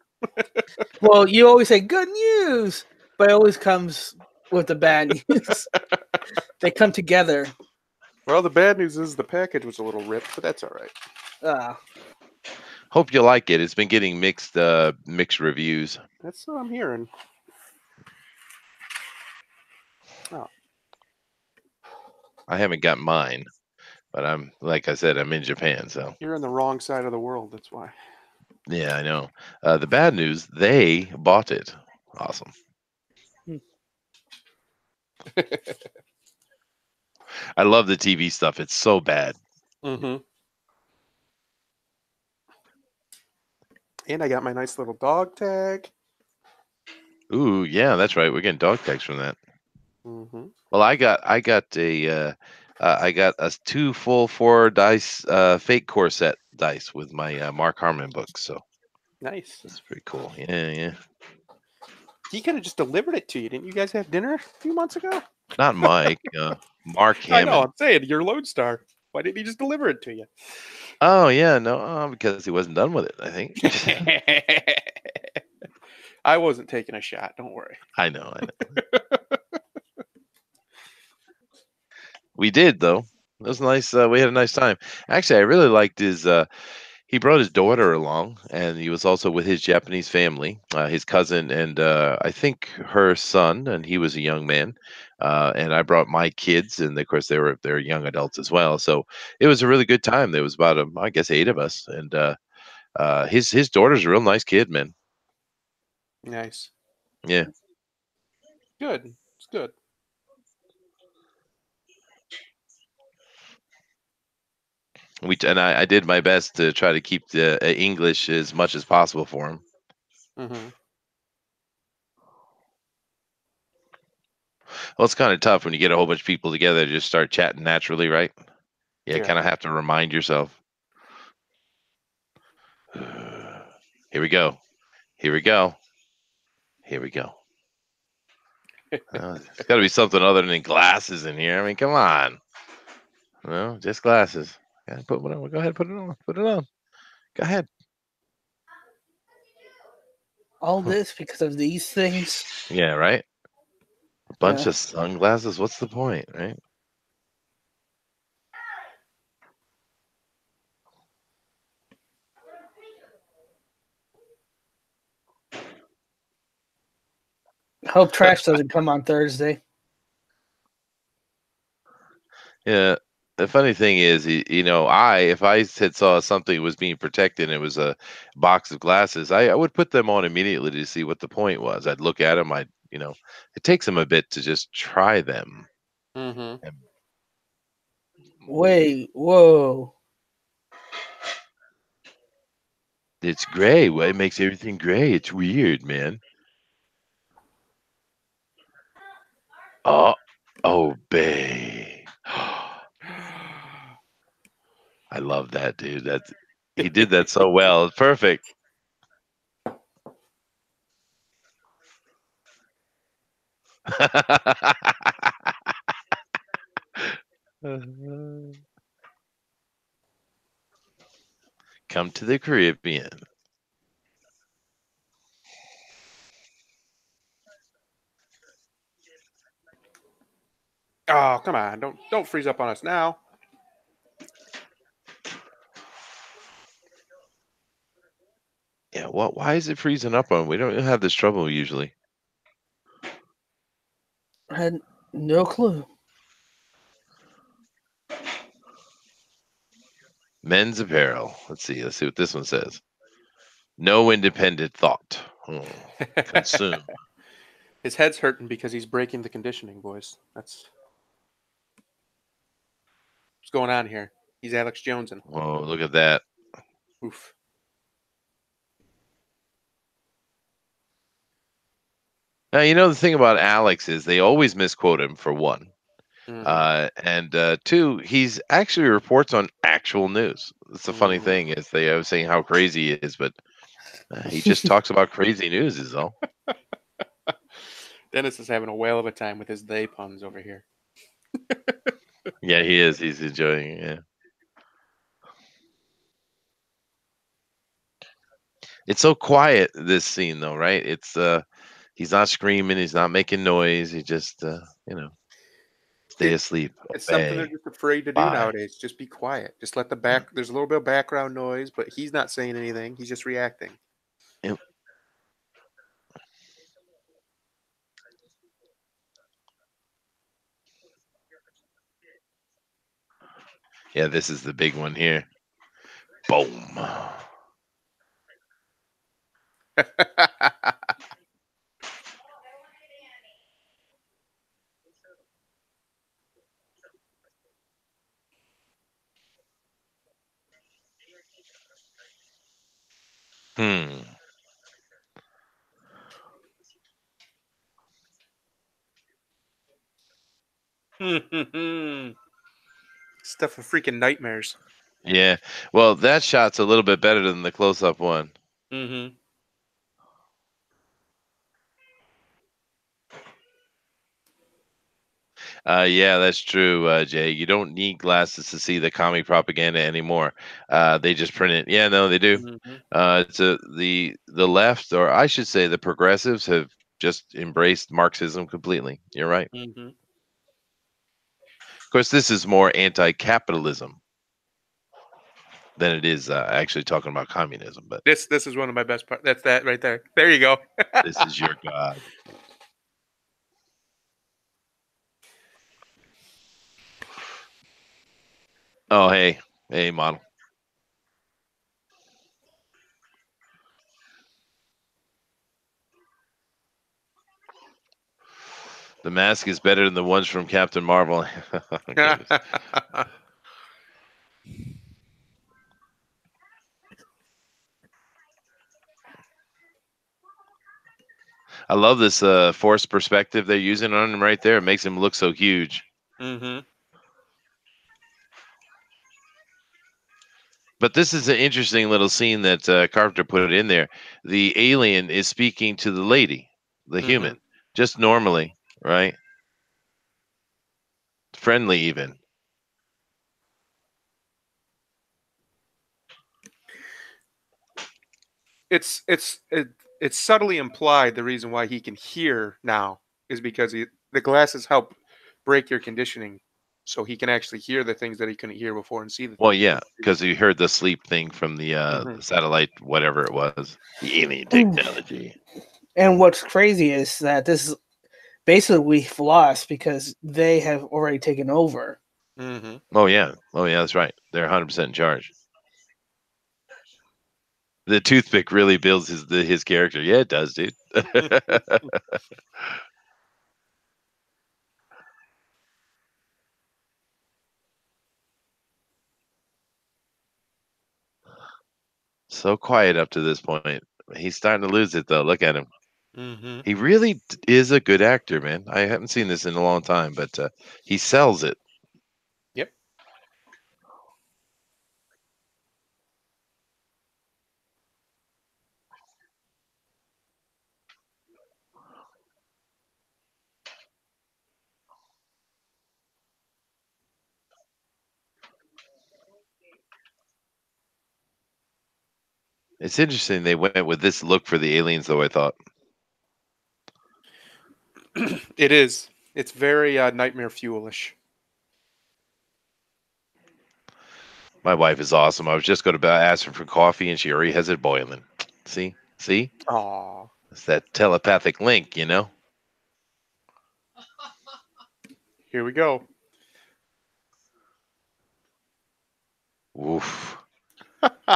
Well, you always say good news, but it always comes with the bad news. They come together. Well, the bad news is the package was a little ripped, but that's all right. Hope you like it. It's been getting mixed reviews. That's what I'm hearing. Oh. I haven't got mine, but I'm like I said, I'm in Japan, so You're on the wrong side of the world. That's why. yeah, I know. The bad news, they bought it. Awesome. I love the TV stuff. It's so bad. Mm-hmm. And I got my nice little dog tag. Ooh, yeah, that's right. We're getting dog tags from that. Mm-hmm. Well, I got a 2 full 4 dice fake core set dice with my Mark Harmon books. So Nice. that's pretty cool. Yeah. He could have just delivered it to you. Didn't you guys have dinner a few months ago? Not Mike, Mark I know. Hammond. I'm saying you're Lone Star. Why didn't he just deliver it to you? Oh yeah, no, because he wasn't done with it. I think. I wasn't taking a shot. Don't worry. I know. We did though. It was nice. We had a nice time. Actually, I really liked his. He brought his daughter along, and he was also with his Japanese family, his cousin, and I think her son, and he was a young man. And I brought my kids, and of course they're young adults as well. So it was a really good time. There was about I guess 8 of us, and his daughter's a real nice kid, man. Nice. Yeah. Good. It's good. I did my best to try to keep the English as much as possible for him. Mm-hmm. Well, it's kind of tough when you get a whole bunch of people together to just start chatting naturally, right? Yeah, Yeah. kind of have to remind yourself. Here we go. Here we go. Here we go. It's got to be something other than glasses in here. I mean, come on. No, just glasses. Put one on. Go ahead, put it on. Put it on. Go ahead. All this because of these things. Yeah, right. A bunch of sunglasses. What's the point, right? Hope trash doesn't come on Thursday. Yeah. The funny thing is, if I had saw something was being protected and it was a box of glasses, I would put them on immediately to see what the point was. I'd look at them. It takes them a bit to just try them. Mm-hmm. Wait, whoa. It's gray. Well, it makes everything gray. It's weird, man. Oh, obey. I love that, dude. He did that so well. It's perfect. Come to the Caribbean. Oh, come on! Don't freeze up on us now. Yeah, why is it freezing up on? We don't have this trouble usually. I had no clue. Men's apparel. Let's see what this one says. No independent thought. Consume. His head's hurting because he's breaking the conditioning, boys. That's what's going on here. He's Alex Jonesing. Oh, look at that. Oof. Now, you know, the thing about Alex is they always misquote him, for one. Mhm. And two, he's actually reports on actual news. That's the funny Mhm. thing is they are saying how crazy he is, but he just talks about crazy news is all. Dennis is having a whale of a time with his they puns over here. Yeah, he is. He's enjoying it. Yeah. It's so quiet, this scene, though, right? It's he's not screaming, he's not making noise. He just stay It, asleep. it's something they're Obey. just afraid to do Bye. nowadays. Just be quiet. Just let the back. There's a little bit of background noise, but he's not saying anything. He's just reacting. Yep. Yeah, this is the big one here. Boom. Hmm. Stuff of freaking nightmares. Yeah. Well, that shot's a little bit better than the close-up one. Mm-hmm. Yeah, that's true, Jay. You don't need glasses to see the comic propaganda anymore. They just print it. Yeah, no, they do. Mm-hmm. The left, or I should say, the progressives, have just embraced Marxism completely. You're right. Mm-hmm. Of course, this is more anti-capitalism than it is actually talking about communism. But This is one of my best parts. That's that right there. There you go. this is your god. Oh, hey, model. The mask is better than the ones from Captain Marvel. Goodness. I love this forced perspective they're using on him right there. It makes him look so huge. Mm-hmm. But this is an interesting little scene that Carpenter put in there. The alien is speaking to the lady, the Mm-hmm. human, just normally, right? Friendly, even. It's subtly implied the reason why he can hear now is because the glasses help break your conditioning, so he can actually hear the things that he couldn't hear before and see the Well, things. yeah, because he heard the sleep thing from the Mm-hmm. satellite, whatever it was, the alien technology. And what's crazy is that this is basically we've lost because they have already taken over. Mm-hmm. Oh yeah, that's right. They're 100% in charge. The toothpick really builds his character. Yeah, it does, dude. So quiet up to this point. He's starting to lose it though. Look at him. Mm-hmm. He really is a good actor, man. I haven't seen this in a long time, but he sells it. Yep. It's interesting they went with this look for the aliens, though, I thought. It is. It's very Nightmare Fuelish. My wife is awesome. I was just going to ask her for coffee, and she already has it boiling. See? Aw. It's that telepathic link, you know? Here we go. Oof.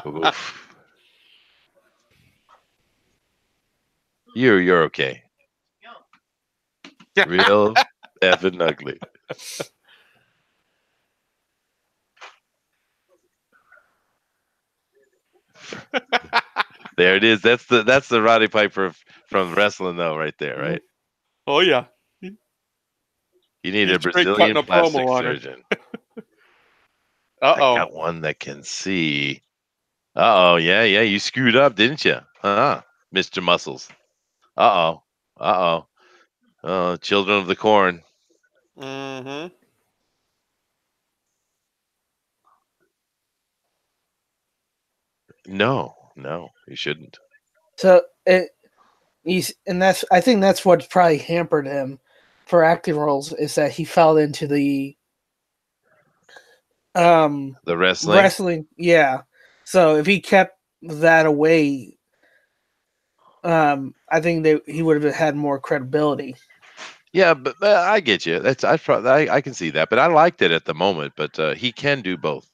Oof. You're okay. Real effing ugly. There it is. That's the Roddy Piper from wrestling, though, right there, right? Oh yeah. You need He's a straight Brazilian cutting a plastic promo on her. surgeon. I Uh-oh. got one that can see. Uh-oh, yeah, you screwed up, didn't you? Mr. Muscles. Uh-oh. Uh-oh. Oh, Children of the Corn. Mm-hmm. No, you shouldn't. So I think that's what probably hampered him for acting roles is that he fell into the The wrestling? wrestling. Yeah. So if he kept that away, I think he would have had more credibility. Yeah, but I get you. I can see that, but I liked it at the moment. But he can do both.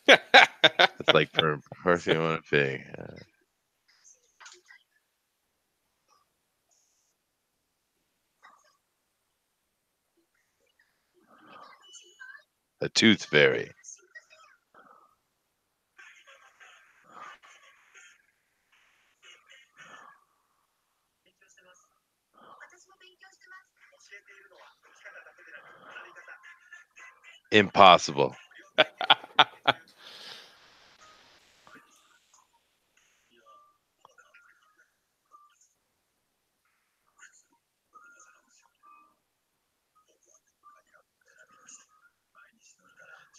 It's like for person on a pig. A tooth fairy. Impossible.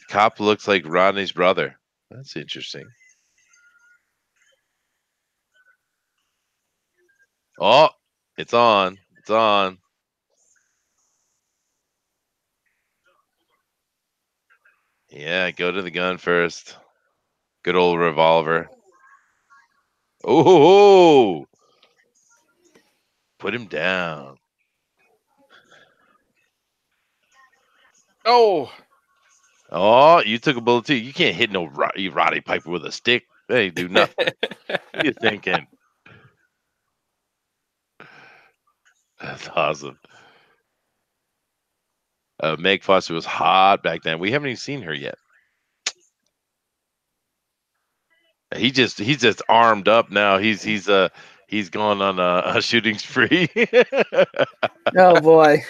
Cop looks like Rodney's brother. That's interesting. Oh, it's on. It's on. Yeah, go to the gun first. Good old revolver. Oh, put him down. Oh. Oh, you took a bullet too. You can't hit no Roddy Piper with a stick. They do nothing. What are you thinking? That's awesome. Meg Foster was hot back then. We haven't even seen her yet. He's just armed up now. He's gone on a shooting spree. Oh boy.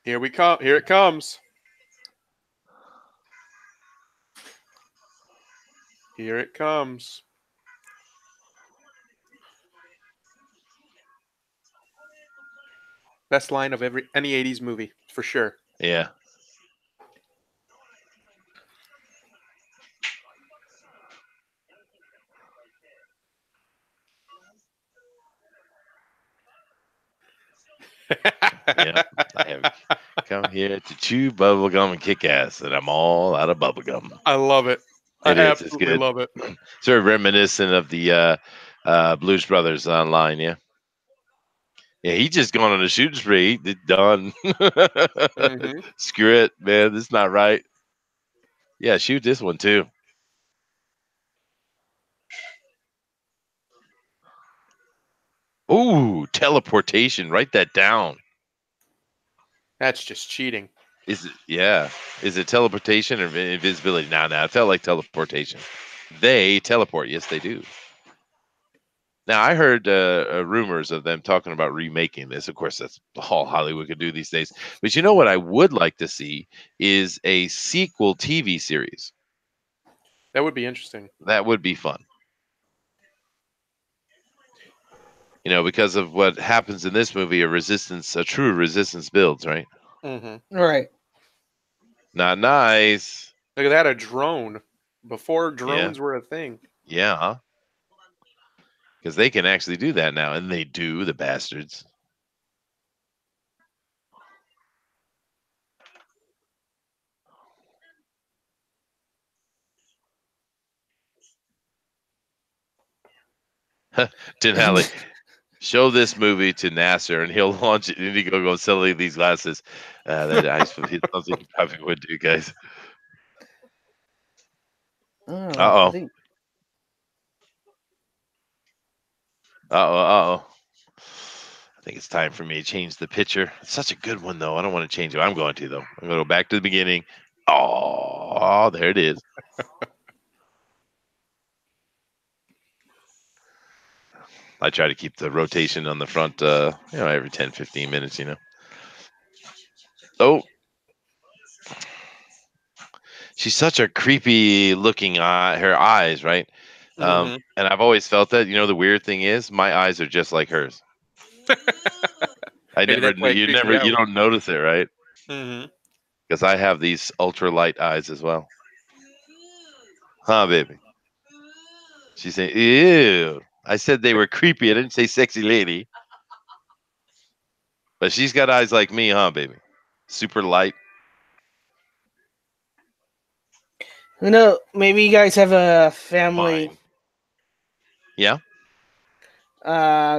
Here we come. Here it comes. Here it comes. Best line of any 80s movie, for sure. Yeah. Yeah. I have come here to chew bubblegum and kick ass, and I'm all out of bubblegum. I love it. It I is. It's absolutely good. love it. Sort of reminiscent of the Blues Brothers online, yeah. Yeah, he just gone on a shooting spree. Done. Mm-hmm. Screw it, man. This is not right. Yeah, shoot this one too. Ooh, teleportation. Write that down. That's just cheating. Is it? Yeah. Is it teleportation or invisibility? Now it felt like teleportation. They teleport. Yes, they do. Now I heard rumors of them talking about remaking this. Of course, that's all Hollywood could do these days. But you know what I would like to see is a sequel TV series. That would be interesting. That would be fun. You know, because of what happens in this movie, a true resistance builds, right? Right. Not nice. Look at that, a drone. Before Yeah. drones were a thing. Yeah. Because they can actually do that now, and they do, the bastards. Denali, show this movie to Nasser, and he'll launch it, and he go selling these glasses. That ice is something you probably would do, guys. Oh, Uh I oh. think Uh oh. I think it's time for me to change the picture. It's such a good one, though. I don't want to change it. I'm going to, though. I'm going to go back to the beginning. Oh, there it is. I try to keep the rotation on the front, every 10, 15 minutes, Oh. She's such a creepy looking her eyes, right? And I've always felt that. The weird thing is, my eyes are just like hers. Maybe that's why it creeps you You out. don't notice it, right? Mm-hmm. Because I have these ultralight eyes as well. Huh, baby? She's saying, ew. I said they were creepy. I didn't say sexy lady. But she's got eyes like me, huh, baby? Super light. maybe you guys have a family, Mine. Yeah.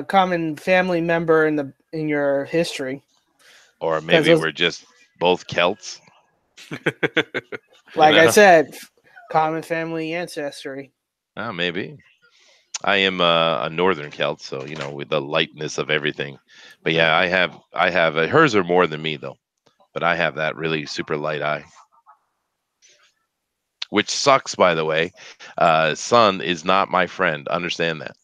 common family member in your history. Or maybe we're just both Celts. Like I said, common family ancestry. Oh, maybe. I am a northern Celt, so with the lightness of everything. But yeah, I have hers are more than me though. But I have that really super light eye, which sucks, by the way. Sun is not my friend. Understand that.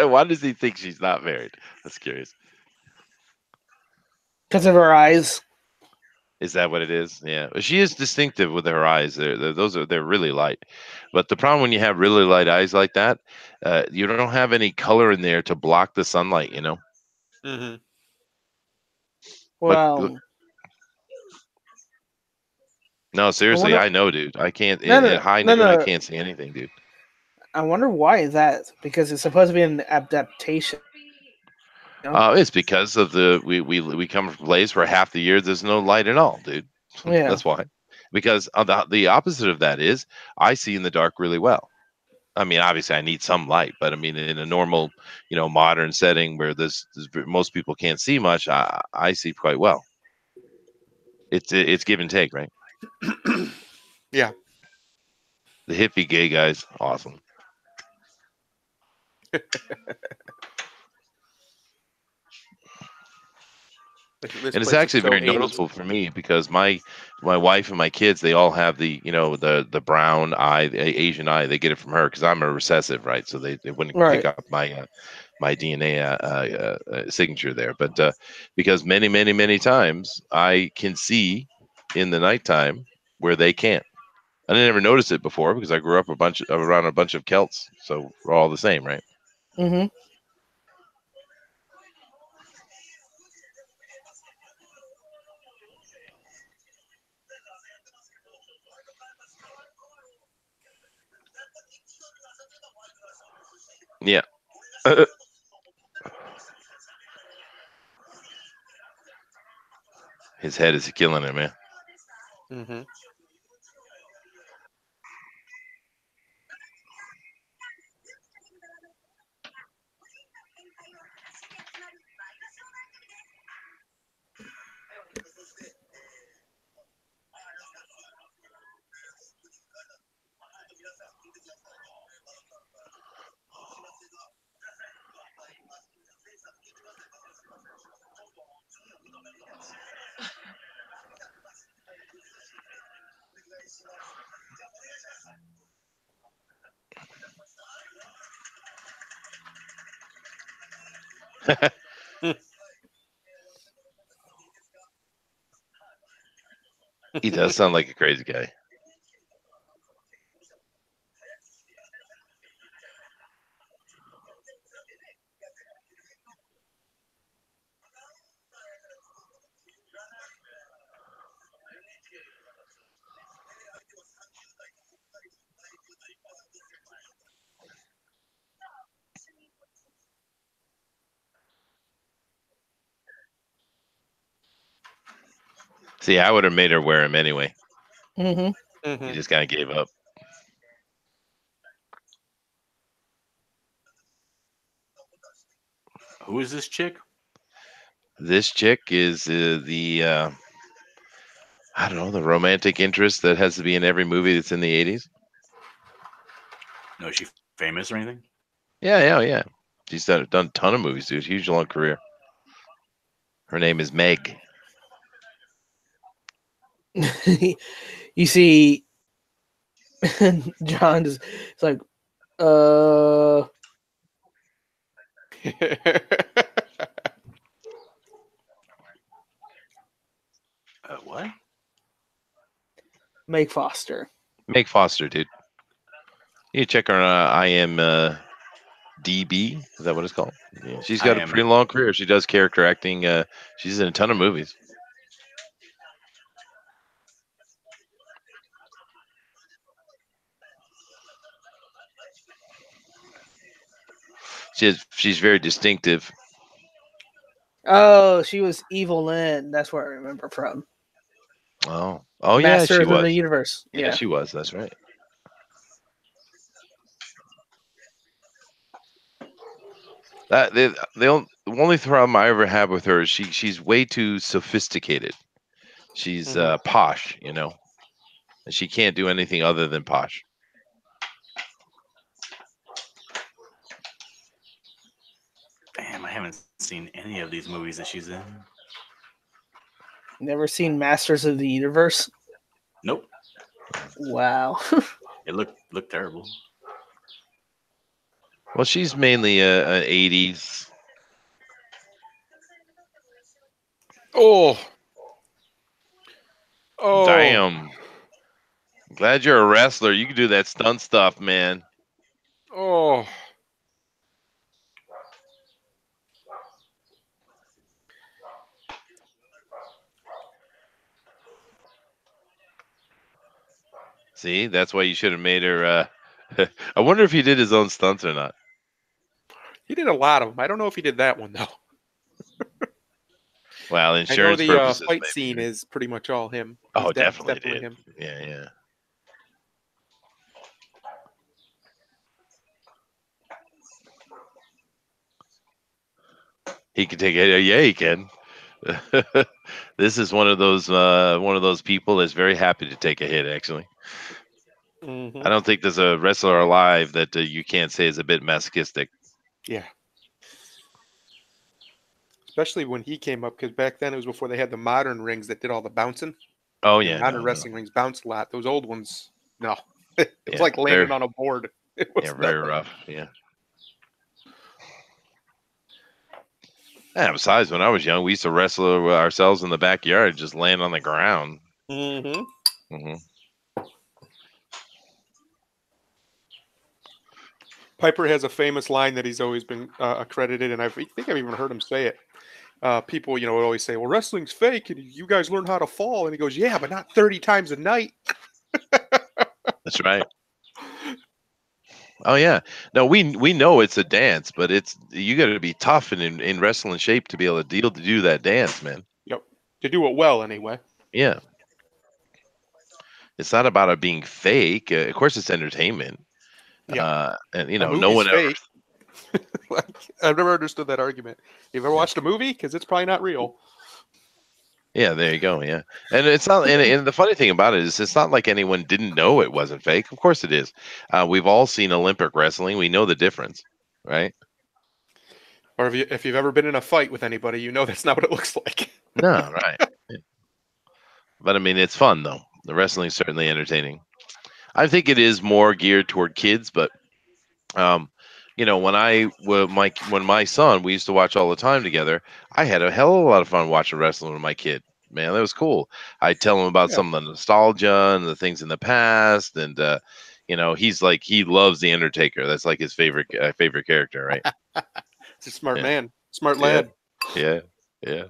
Why does he think she's not married? That's curious. Because of her eyes. Is that what it is? Yeah, she is distinctive with her eyes. They're really light. But the problem when you have really light eyes like that, you don't have any color in there to block the sunlight. Mm-hmm. Well, But no, seriously, I know, dude. I can't at high noon. I can't see anything, dude. I wonder why that. Because it's supposed to be an adaptation. It's because of we come from a place where half the year there's no light at all, dude. Yeah. That's why. Because the opposite of that is I see in the dark really well. I mean, obviously I need some light, but I mean in a normal, modern setting where most people can't see much, I see quite well. It's give and take, right? Yeah. The hippie gay guys, awesome. This And it's place is actually so very 80s. noticeable for me because my wife and my kids, they all have the brown eye, the Asian eye. They get it from her because I'm a recessive, right? So they wouldn't pick up my DNA signature there. But because many times I can see in the nighttime where they can't. I never noticed it before because I grew up around a bunch of Celts, so we're all the same, right? Mm-hmm. Yeah. His head is killing him, man. Mm-hmm. He does sound like a crazy guy. See, I would have made her wear him anyway. Mm-hmm. He just kind of gave up. Who is this chick? This chick is I don't know, the romantic interest that has to be in every movie that's in the 80s. No, is she famous or anything? Yeah. She's done a ton of movies, dude. Huge long career. Her name is Meg. You see, John is it's like, What? Meg Foster. Meg Foster, dude. You check her on IMDb. Is that what it's called? Yeah, she's got a pretty long career. She does character acting. She's in a ton of movies. She's very distinctive. Oh, she was Evil Lynn. That's where I remember from. Oh, Masters yeah, she of was. the Universe. Yeah, she was. That's right. The only problem I ever had with her is she's way too sophisticated. She's posh, you know, and she can't do anything other than posh. Damn, I haven't seen any of these movies that she's in. Never seen Masters of the Universe? Nope. Wow. It looked terrible. Well, she's mainly an 80s. Oh. Damn. Glad you're a wrestler. You can do that stunt stuff, man. Oh. See, that's why you should have made her. I wonder if he did his own stunts or not. He did a lot of them. I don't know if he did that one though. Well, insurance I know the purposes. fight scene is pretty much all him. Oh, He's definitely did. him. Yeah. He can take it. Yeah, he can. This is one of those people that's very happy to take a hit. Actually, I don't think there's a wrestler alive that you can't say is a bit masochistic. Yeah. Especially when he came up, because back then it was before they had the modern rings that did all the bouncing. Oh yeah, modern wrestling rings bounce a lot. Those old ones, no. It was like landing on a board. It was very rough. Yeah. Yeah. Besides, when I was young, we used to wrestle ourselves in the backyard, just laying on the ground. Piper has a famous line that he's always been accredited, and I think I've even heard him say it. People, would always say, "Well, wrestling's fake, and you guys learn how to fall." And he goes, "Yeah, but not 30 times a night." That's right. Oh yeah. No, we know it's a dance, but you got to be tough and in wrestling shape to be able to do that dance, man. Yep. To do it well, anyway. Yeah. It's not about it being fake. Of course, it's entertainment. Yeah. And no one ever. I've never understood that argument. You ever watched a movie? Because it's probably not real. Yeah, there you go. Yeah, and it's not. And the funny thing about it is, it's not like anyone didn't know it wasn't fake. Of course, it is. We've all seen Olympic wrestling. We know the difference, right? Or if you've ever been in a fight with anybody, you know that's not what it looks like. No, right. But I mean, it's fun though. The wrestling is certainly entertaining. I think it is more geared toward kids, but when my son, we used to watch all the time together. I had a hell of a lot of fun watching wrestling with my kid. Man, that was cool. I tell him about Yeah. some of the nostalgia and the things in the past, and he's like he loves the Undertaker. That's like his favorite character, right? It's a smart Yeah. man, smart Yeah. lad. Yeah, yeah.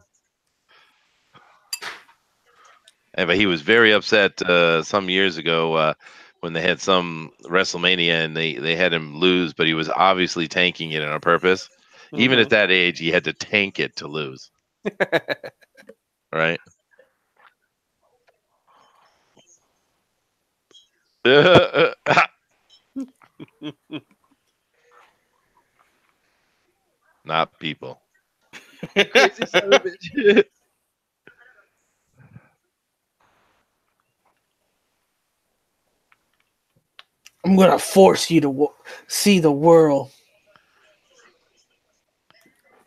But he was very upset some years ago when they had some WrestleMania and they had him lose, but he was obviously tanking it on purpose. Even at that age, he had to tank it to lose, right? Not people. Crazy son of a bitch. I'm gonna force you to see the world.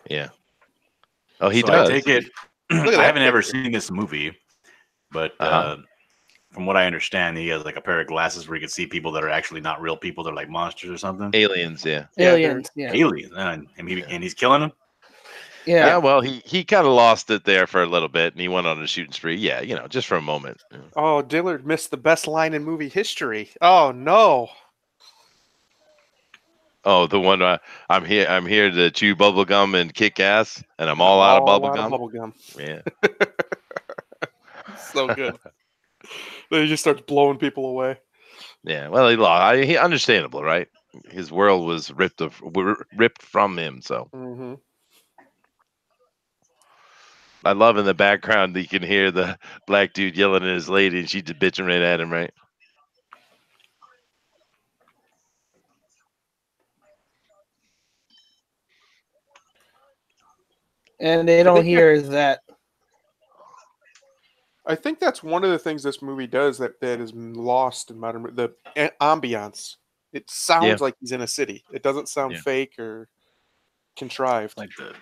Yeah. Oh, he So does. I take it. at I that haven't ever picture. seen this movie, but Uh-huh. from what I understand, he has like a pair of glasses where he can see people that are actually not real people. They're like monsters or something. Aliens, yeah. Aliens, yeah. Aliens, and he's killing them. Yeah. Yeah, well, he kind of lost it there for a little bit, and he went on a shooting spree. Yeah, just for a moment. Yeah. Oh, Dillard missed the best line in movie history. Oh no! Oh, the one I'm here to chew bubble gum and kick ass, and I'm all out of bubble gum. Bubble gum. Yeah. So good. Then he just starts blowing people away. Yeah. Well, he understandable, right? His world was ripped from him. So Mm-hmm. I love in the background that you can hear the black dude yelling at his lady, and she's just bitching right at him, right? And they I don't think hear that. I think that's one of the things this movie does that is lost in the ambiance. It sounds Yeah. like he's in a city. It doesn't sound Yeah. fake or contrived. Like the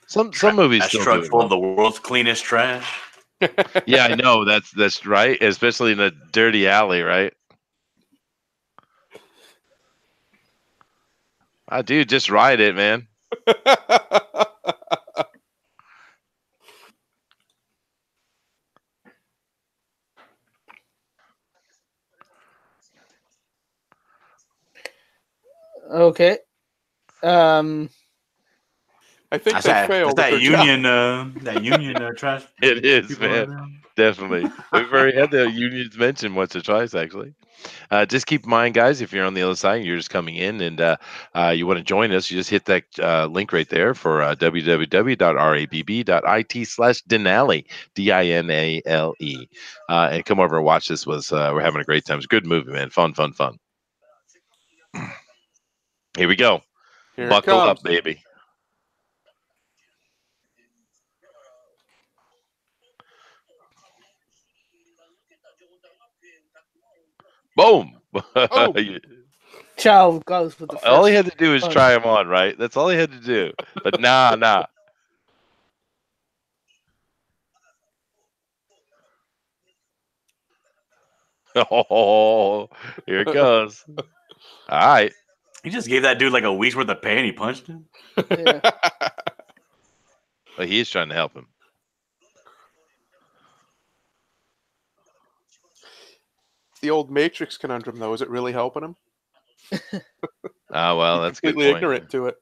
Some movies trash still truck do it full well. of the world's cleanest trash. Yeah, I know that's right, especially in a dirty alley, right? Dude, just ride it, man. Okay. I think That's they that. failed That's at their job. that union trash. It is, people man. over there. Definitely. We've already had the unions mentioned once or twice, actually. Just keep in mind, guys, if you're on the other side and you're just coming in and you want to join us, you just hit that link right there for www.rabb.it/Denali, Dinale, and come over and watch this. We're having a great time. It's a good movie, man. Fun. Here we go. Here it Buckle comes. up, baby. Boom. Oh. Child goes with the first. All he had to do was punch. try him on, right? That's all he had to do. But nah. Oh, here it goes. All right. He just gave that dude like a week's worth of pay and he punched him. Yeah. But he is trying to help him. The old Matrix conundrum, though, is it really helping him? Well, that's a good Completely point. ignorant to it.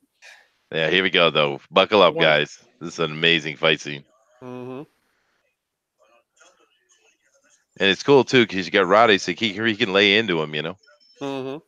Yeah, here we go, though. Buckle up, One. guys. This is an amazing fight scene. Mm-hmm. And it's cool, too, because you got Roddy, so he can lay into him, Mm-hmm.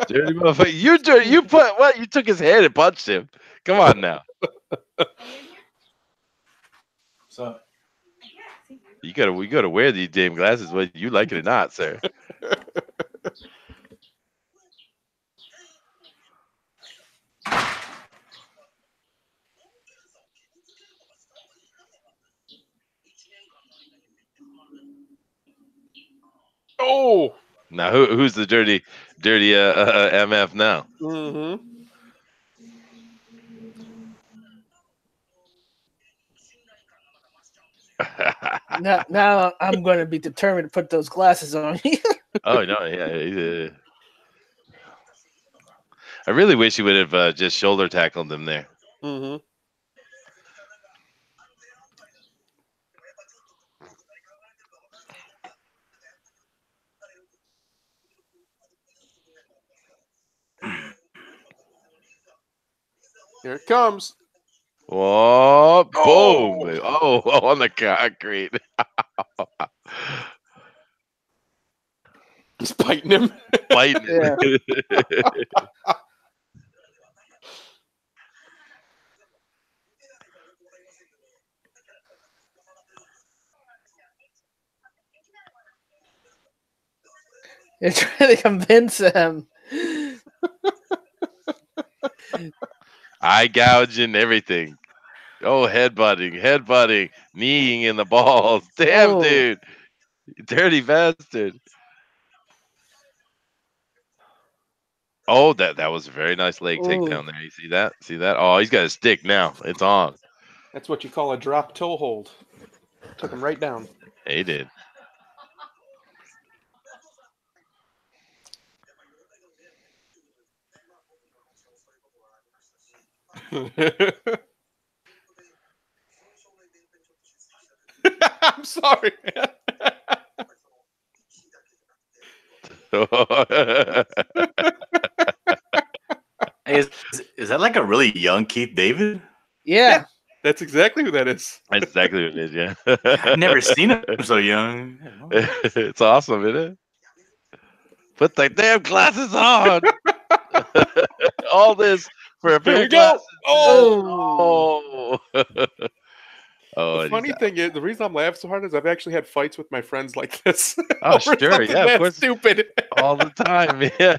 Dirty motherfucker. You put what? You took his head and punched him. Come on now. So We gotta wear these damn glasses whether you like it or not, sir. Oh. Now who's the dirty MF now? Mm-hmm. Now I'm going to be determined to put those glasses on. Oh no, yeah. I really wish he would have just shoulder tackled him there. Mm-hmm. Here it comes. Oh, boom! Oh. Oh, on the concrete. He's biting him. Biting. Yeah. You're trying to convince him. Eye gouging, everything. Oh, headbutting, kneeing in the balls. Damn, Oh. dude. Dirty bastard. Oh, that was a very nice leg takedown there. You see that? See that? Oh, he's got a stick now. It's on. That's what you call a drop toe hold. Took him right down. He did. I'm sorry, man. hey, is that like a really young Keith David? Yeah. That's exactly who that is. That's exactly what it is, yeah. I've never seen him so young. It's awesome, isn't it? Put the damn glasses on. All this for a pair Here we of go. glasses. Oh. Oh. Oh, The funny thing is, the reason I'm laughing so hard is I've actually had fights with my friends like this. Oh, over sure, something yeah, of that course. Stupid. all the time, yeah.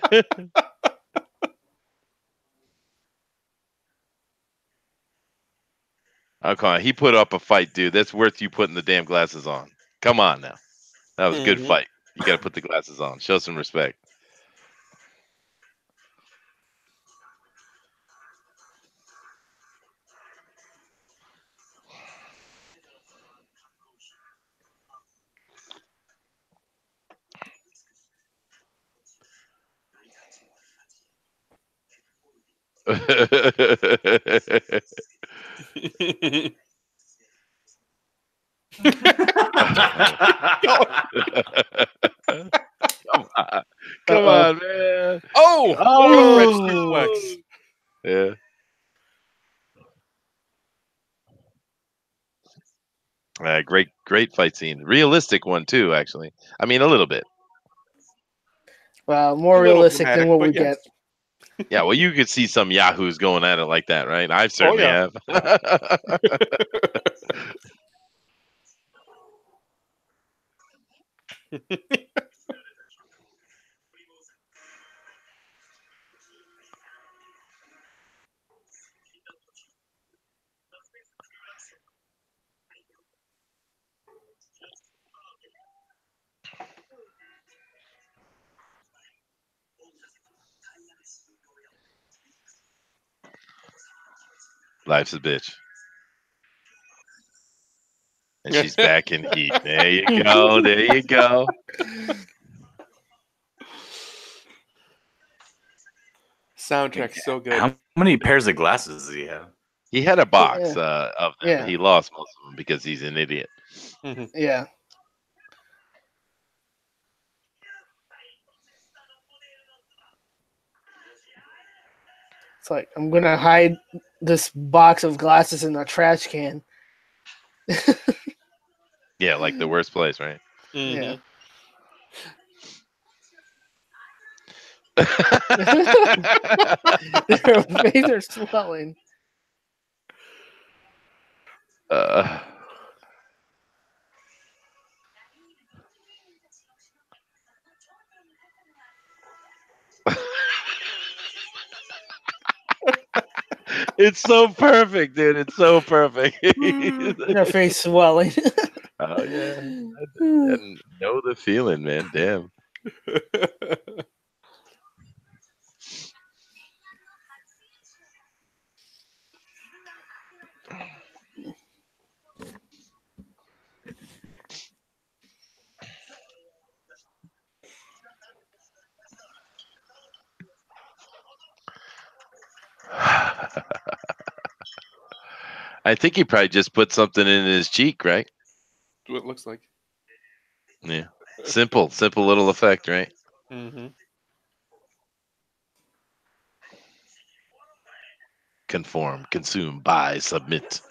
Oh, come on. He put up a fight, dude. That's worth you putting the damn glasses on. Come on now. That was a good Mhm. fight. You got to put the glasses on. Show some respect. Come on, man. Oh, Oh. French suplex. Yeah. Great fight scene. Realistic one too, actually. I mean, a little bit. Well, more A little realistic than dramatic, what but we yes. get. Yeah, well, you could see some yahoos going at it like that, right? I certainly yeah. have. Life's a bitch. And she's back in heat. There you go. There you go. Soundtrack's so good. How many pairs of glasses does he have? He had a box Yeah. of them. Yeah. He lost most of them because he's an idiot. Mhm. Yeah. It's like, I'm going to hide this box of glasses in a trash can. Yeah, like the worst place, right? Yeah. Their faces are swelling. Uh, it's so perfect, dude. It's so perfect. Their face swelling. Oh yeah, and know the feeling, man. Damn. I think he probably just put something in his cheek, right? What it looks like. Yeah. Simple little effect, right? Mm-hmm. Conform, consume, buy, submit.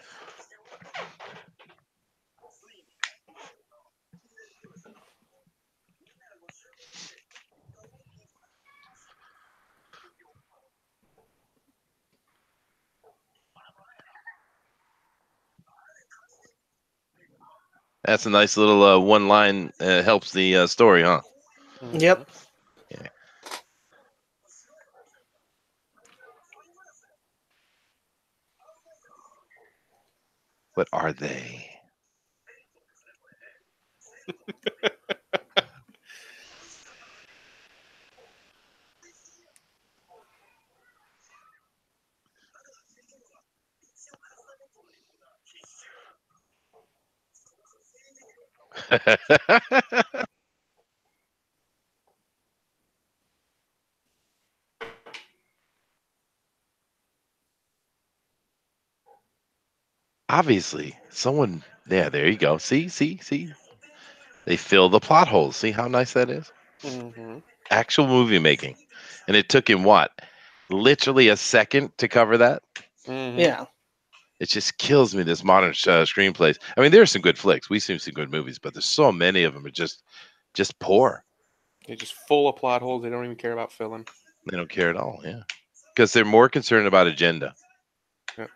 That's a nice little one line. Helps the story, huh? Yep. Yeah. What are they? Obviously, someone. Yeah, there you go. See. They fill the plot holes. See how nice that is? Mm-hmm. Actual movie making, and it took him what? Literally a second to cover that. Mm-hmm. Yeah. It just kills me, this modern screenplays. I mean, there's some good flicks. We've seen some good movies, but there's so many of them are just poor. They're just full of plot holes. They don't even care about filling. They don't care at all. Yeah, because they're more concerned about agenda. Yep.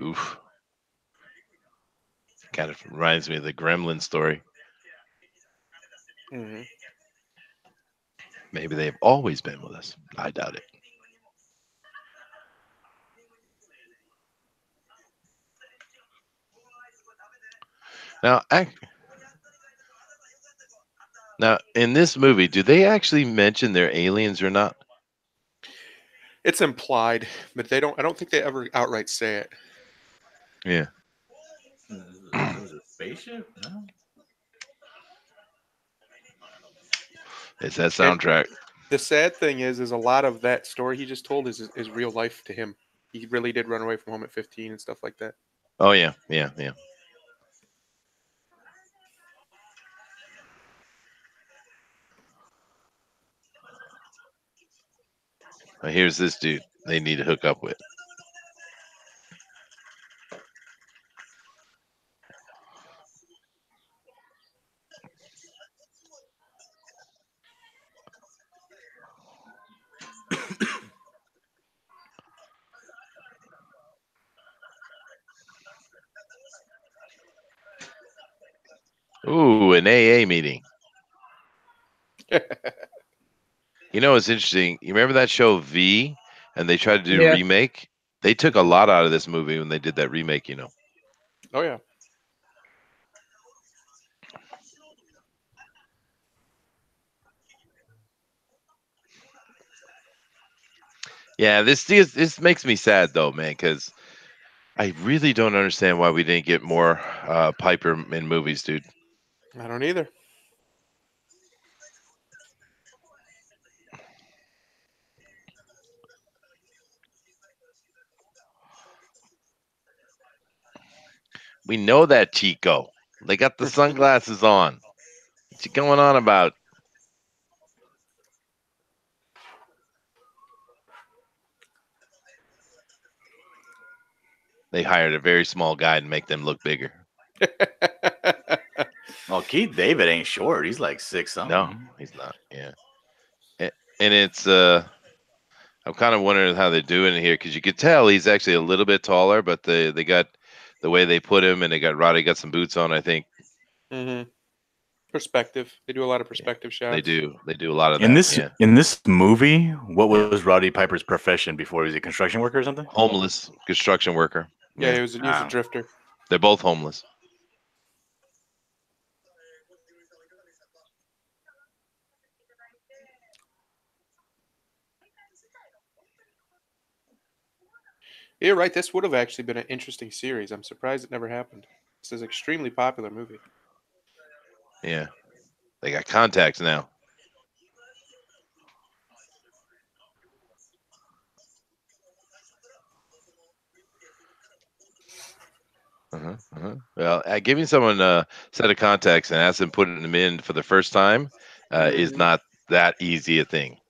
Oof. Kind of reminds me of the Gremlin story. Mm-hmm. Maybe they've always been with us. I doubt it. Now, now in this movie, do they actually mention they're aliens or not? It's implied, but they don't. I don't think they ever outright say it. Yeah. Was it a spaceship? No. It's that soundtrack. The sad thing is a lot of that story he just told is real life to him. He really did run away from home at 15 and stuff like that. Oh yeah. Here's this dude they need to hook up with. Ooh, an AA meeting. You know, it's interesting. You remember that show V, and they tried to do a Yeah. remake? They took a lot out of this movie when they did that remake. You know. Oh yeah. Yeah, this makes me sad though, man, because I really don't understand why we didn't get more Piper in movies, dude. I don't either. We know that Chico. They got the sunglasses on. What's he going on about? They hired a very small guy to make them look bigger. Well, Keith David ain't short. He's like 6 No, something. he's not. Yeah, and it's I'm kind of wondering how they're doing it here because you could tell he's actually a little bit taller, but they got the way they put him, and they got Roddy got some boots on. I think Mm-hmm. Perspective. They do a lot of perspective shots. they do. They do a lot of In that. this Yeah, in this movie, what was Roddy Piper's profession before? Was he a construction worker or something? homeless construction worker. Yeah, Yeah, he was a drifter. they're both homeless. You're right. This would have actually been an interesting series. I'm surprised it never happened. This is an extremely popular movie. Yeah, they got contacts now. Well, giving someone a set of contacts and ask them putting them in for the first time is Mhm. not that easy a thing.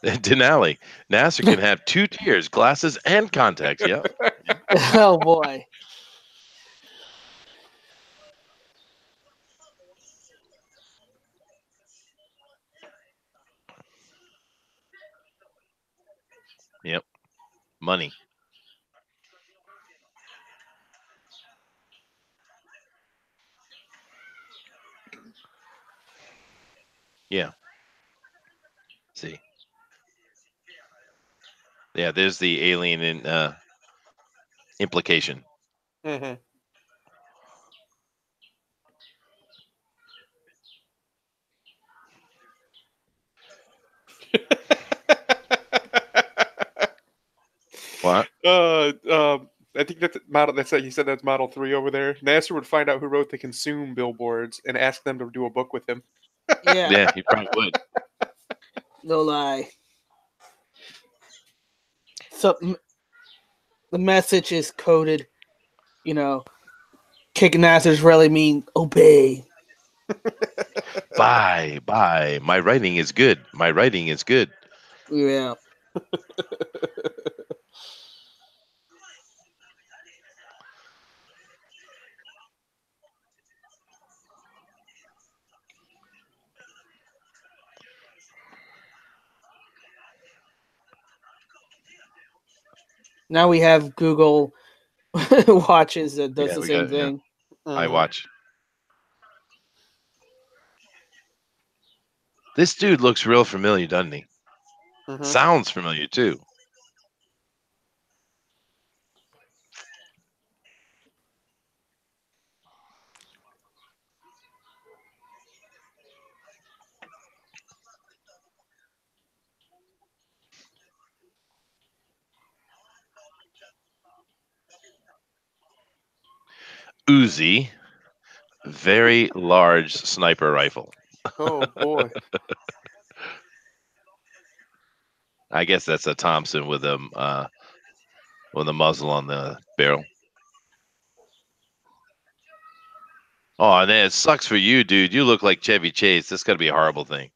Denali, Nasser can have 2 tiers, glasses and contacts. Yeah. Oh boy. Yep. Money. Yeah. See. Yeah, there's the alien implication. Mhm. What? I think that's model. That's he said that's Model 3 over there. Nasser would find out who wrote the Consume billboards and ask them to do a book with him. Yeah, Yeah, he probably would. no lie. So the message is coded, you know, kicking asses really mean obey. Bye. My writing is good. My writing is good. Yeah. Now we have Google watches that does Yeah, the we same got. Yeah, thing. I Mhm. watch. This dude looks real familiar, doesn't he? Mhm. Sounds familiar too. Uzi, very large sniper rifle. Oh boy. I guess that's a Thompson with a muzzle on the barrel. Oh, and then it sucks for you, dude. You look like Chevy Chase. This got to be a horrible thing.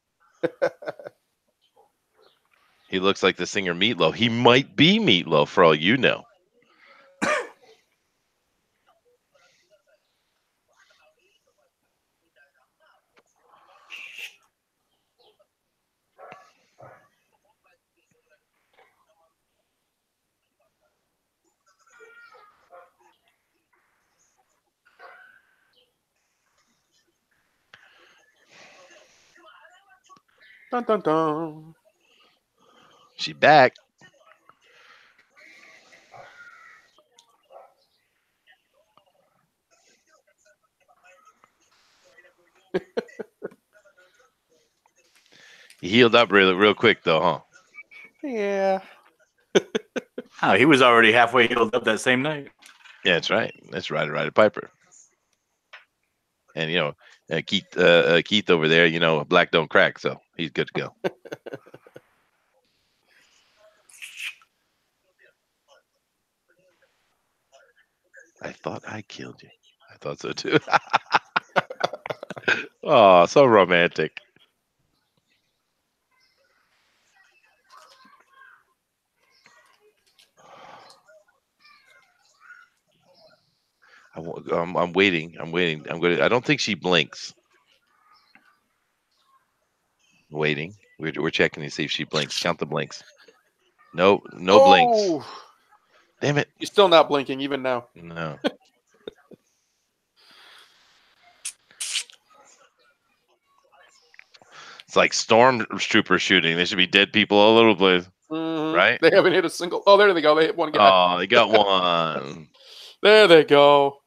He looks like the singer Meatloaf. He might be Meatloaf for all you know. Dun dun dun. She back. He healed up real quick though, huh? Yeah. Oh, he was already halfway healed up that same night. Yeah, that's right. That's Roddy Piper. And Keith over there, black don't crack, so he's good to go. I thought I killed you. I thought so too. Oh, so romantic. I'm waiting. I don't think she blinks. Waiting. We're checking to see if she blinks. Count the blinks. No blinks. Oh, Damn it. you're still not blinking even now. No. It's like stormtrooper shooting. There should be dead people all over the place. Mhm. Right? They haven't hit a single. Oh, there they go. They hit one guy. Oh, they got one. There they go.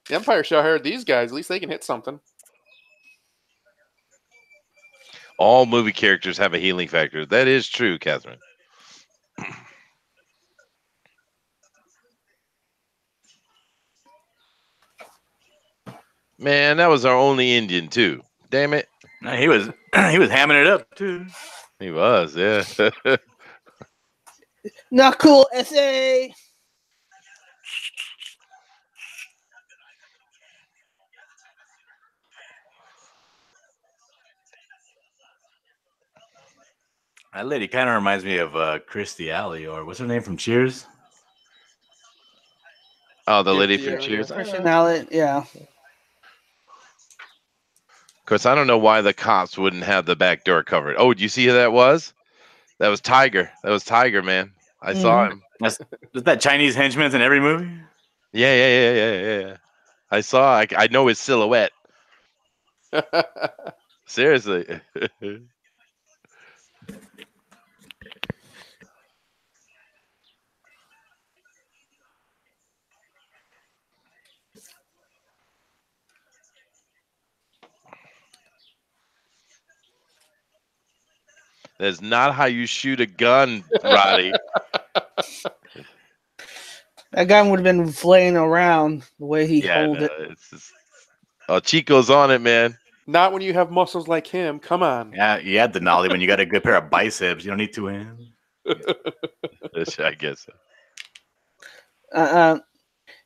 The Empire shall hire these guys. At least they can hit something. All movie characters have a healing factor. That is true, Catherine. Man, that was our only Indian too. Damn it. No, he was he was hamming it up too. He was, yeah. Not cool, SA. That lady kind of reminds me of Christy Alley, or what's her name from Cheers? Oh, the lady Yeah, from Cheers. yeah. Christian Allen, yeah. Of course, I don't know why the cops wouldn't have the back door covered. Oh, do you see who that was? That was Tiger. That was Tiger, man. I saw him. Is that Chinese henchman in every movie? Yeah. I know his silhouette. Seriously. That's not how you shoot a gun, Roddy. That guy would have been flaying around the way he held it. It's just, Chico's on it, man. Not when you have muscles like him. Come on. Yeah, you had the nollie when you got a good pair of biceps. You don't need two hands. I guess so.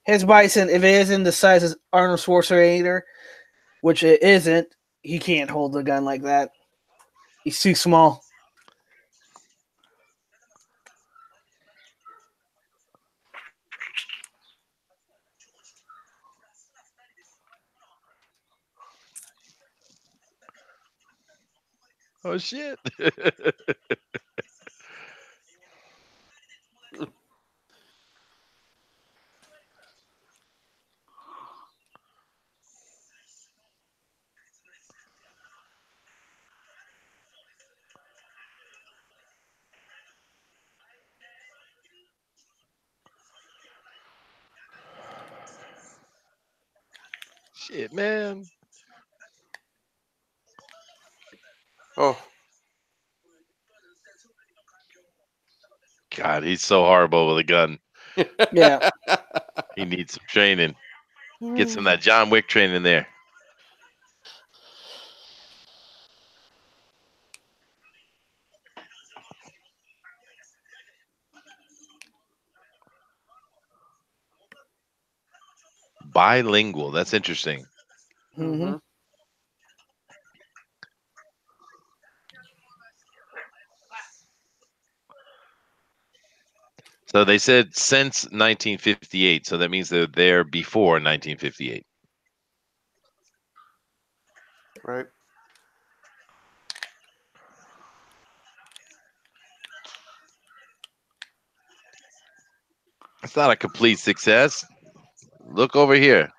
His bison, if it isn't the size of Arnold Schwarzenegger, which it isn't, he can't hold a gun like that. He's too small. Oh shit. Shit, man. Oh, God, he's so horrible with a gun. Yeah. He needs some training. Get some of that John Wick training there. Bilingual. That's interesting. Mm-hmm. So they said since 1958. So that means they're there before 1958. right. It's not a complete success. Look over here.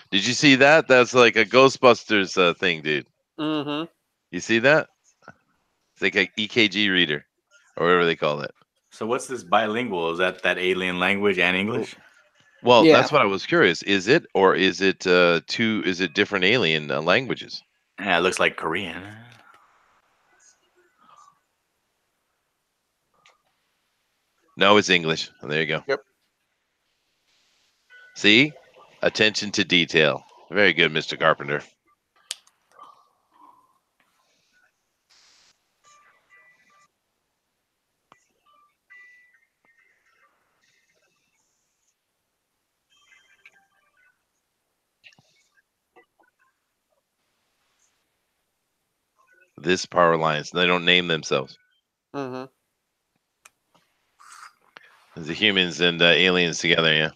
Did you see that? That's like a Ghostbusters thing, dude. Mm-hmm. You see that? It's like a EKG reader, or whatever they call it. So what's this bilingual? Is that alien language and English? Well, Yeah. that's what I was curious. Is it, or is it two? Is it different alien languages? Yeah, it looks like Korean. No, it's English. There you go. Yep. See, attention to detail. Very good, Mr. Carpenter. This Power Alliance. They don't name themselves. Mm-hmm. It's the humans and aliens together. Yeah.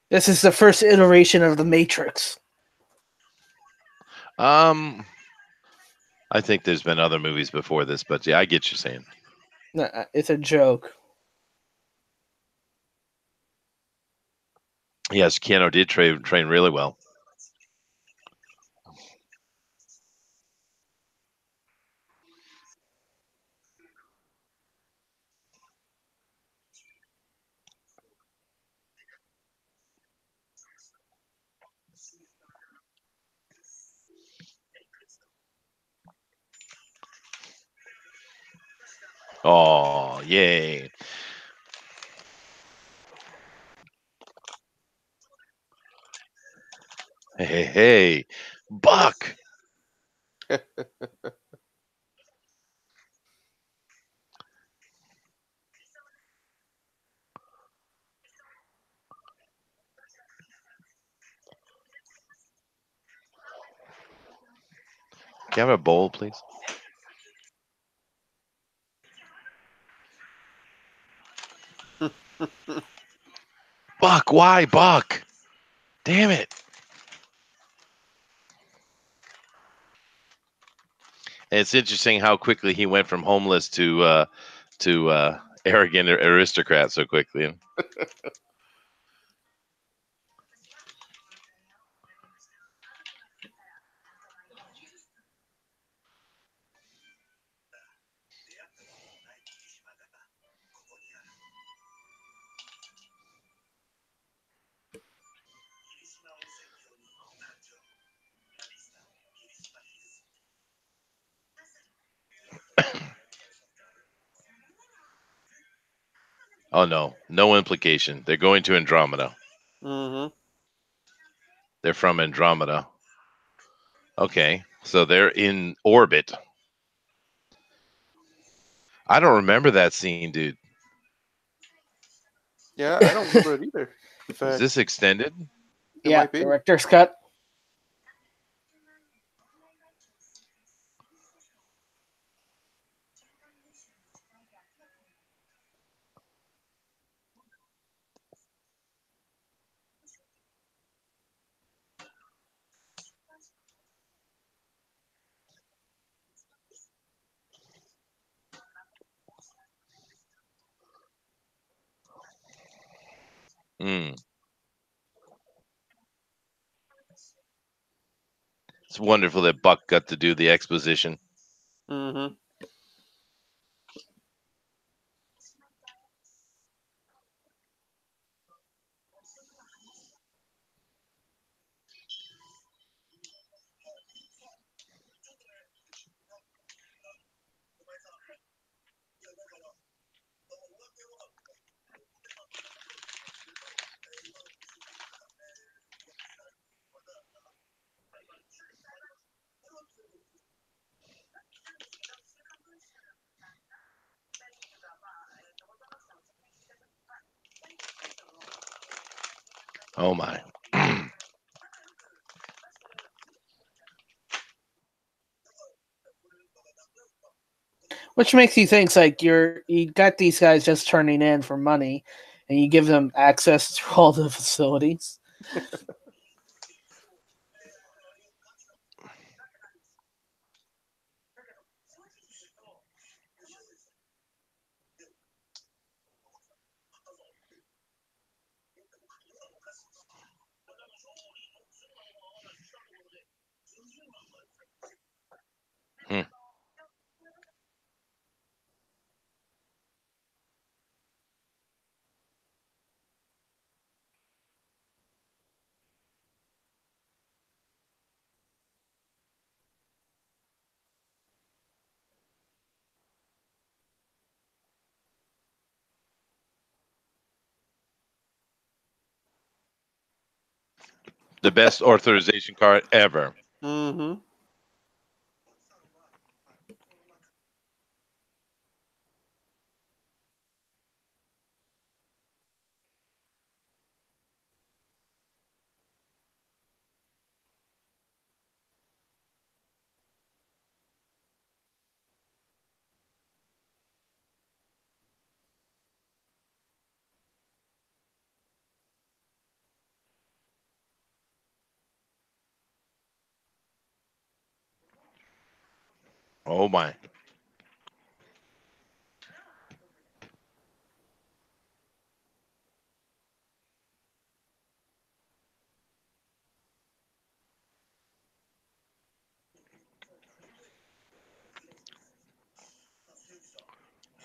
This is the first iteration of the Matrix. I think there's been other movies before this, but yeah, I get you saying. It's a joke. Yes, Keanu did train really well. Oh, yay. Hey, Buck. Can I have a bowl, please? Buck, why Buck? Damn it. And it's interesting how quickly he went from homeless to arrogant aristocrat so quickly. Oh no, no implication. They're going to Andromeda. Mm-hmm. They're from Andromeda. Okay, so they're in orbit. I don't remember that scene, dude. Yeah, I don't remember it either. In Is fact, this extended? it Yeah, might be. director's cut. Mm. It's wonderful that Buck got to do the exposition. Mm-hmm. Oh my. Which makes you think like you got these guys just turning in for money, and you give them access to all the facilities. Hmm. The best authorization card ever. Mm-hmm. Oh my.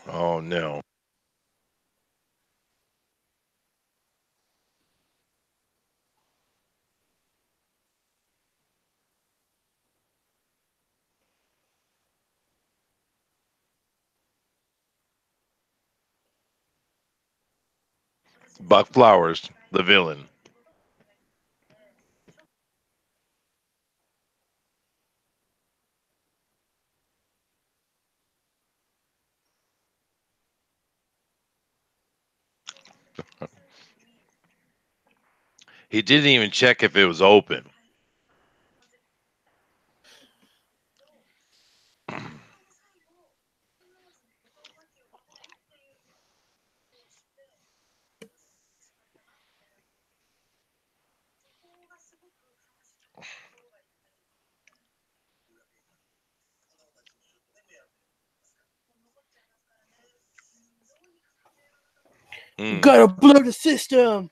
Oh no. Buck Flowers, the villain. He didn't even check if it was open. Hmm. Gotta blow the system.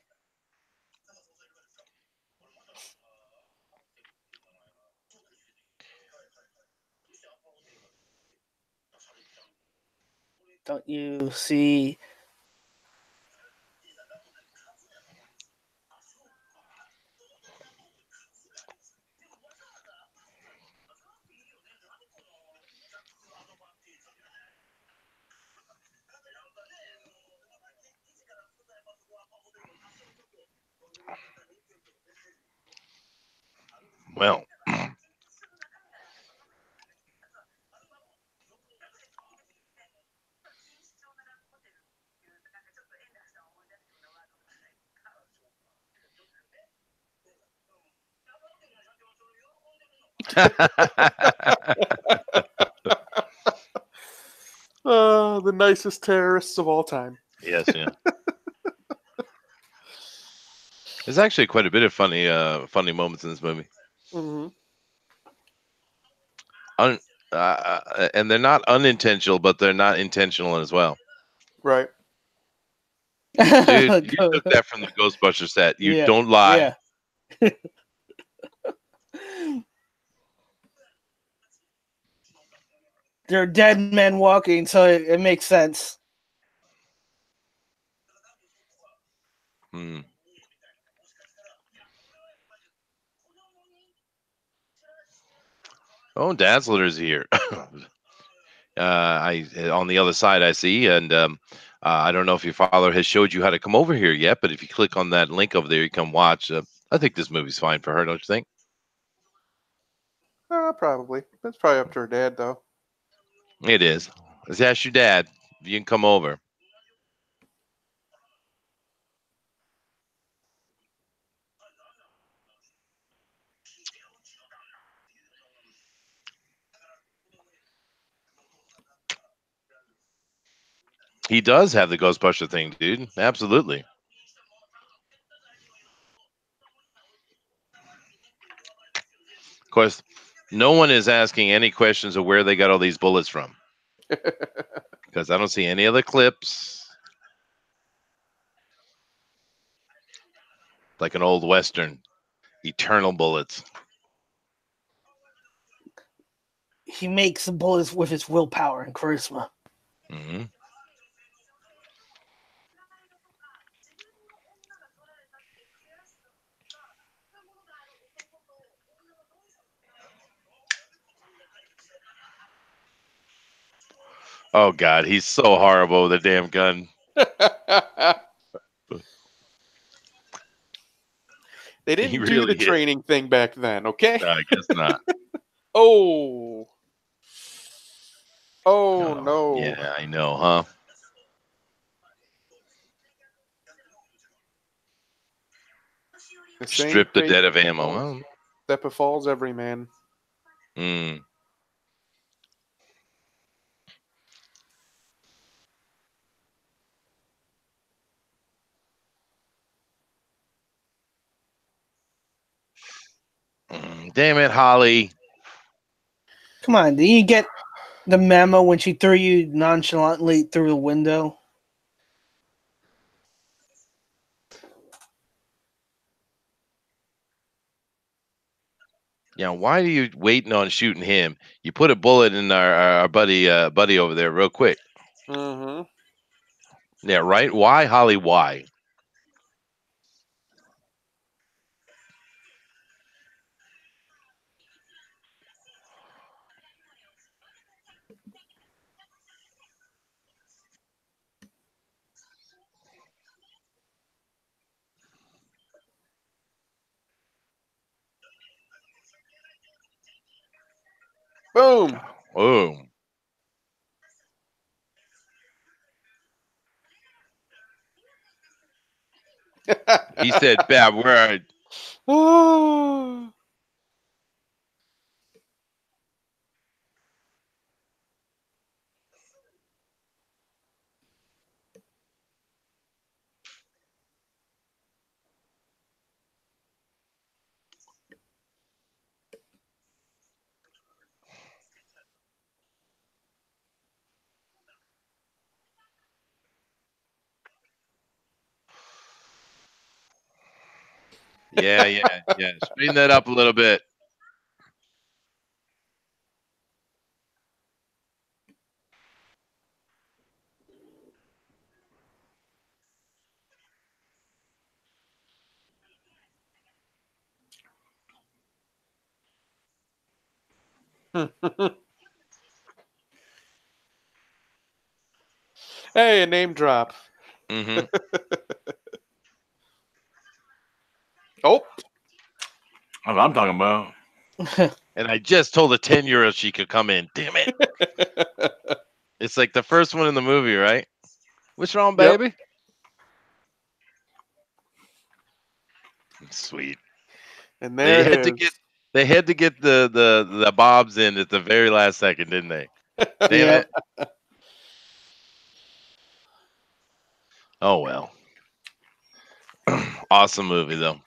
Don't you see? Well, The nicest terrorists of all time. yes, yeah. There's actually quite a bit of funny moments in this movie. Mm-hmm. Un, and they're not unintentional, but they're not intentional as well. Right. Dude, you took that from the Ghostbusters set. You Yeah, don't lie. yeah. They're dead men walking, so it makes sense. Hmm. Oh, Dazzler's here. I on the other side I see, and I don't know if your father has showed you how to come over here yet, but if you click on that link over there, you come watch. I think this movie's fine for her, don't you think? Probably. That's probably up to her dad, though. It is. Let's ask your dad. You can come over. He does have the Ghostbuster thing, dude. Absolutely. Of course, no one is asking any questions of where they got all these bullets from because I don't see any other clips. Like an old Western, eternal bullets. he makes the bullets with his willpower and charisma. Hmm. Oh God, he's so horrible with a damn gun. They He didn't do really the is. training thing back then, okay? No, I guess not. Oh. Oh Oh, no. yeah, I know, huh? The same Strip the fate dead of ammo. Well, that befalls every man. mm. Damn it, Holly. Come on, did you get the memo when she threw you nonchalantly through the window? Yeah, why are you waiting on shooting him? You put a bullet in our buddy over there real quick. Mm-hmm. Yeah, right? Why, Holly? Why? Boom. Oh, he said bad word. Oh. Yeah. Straighten that up a little bit. Hey, a name drop. Hmm. Oh. That's what I'm talking about. And I just told a 10-year-old she could come in. Damn it. It's like the first one in the movie, right? What's wrong, Yep. baby? Sweet. And They there had it to is. get they had to get the bobs in at the very last second, didn't they? Damn Yep. it. Oh well. Awesome movie though.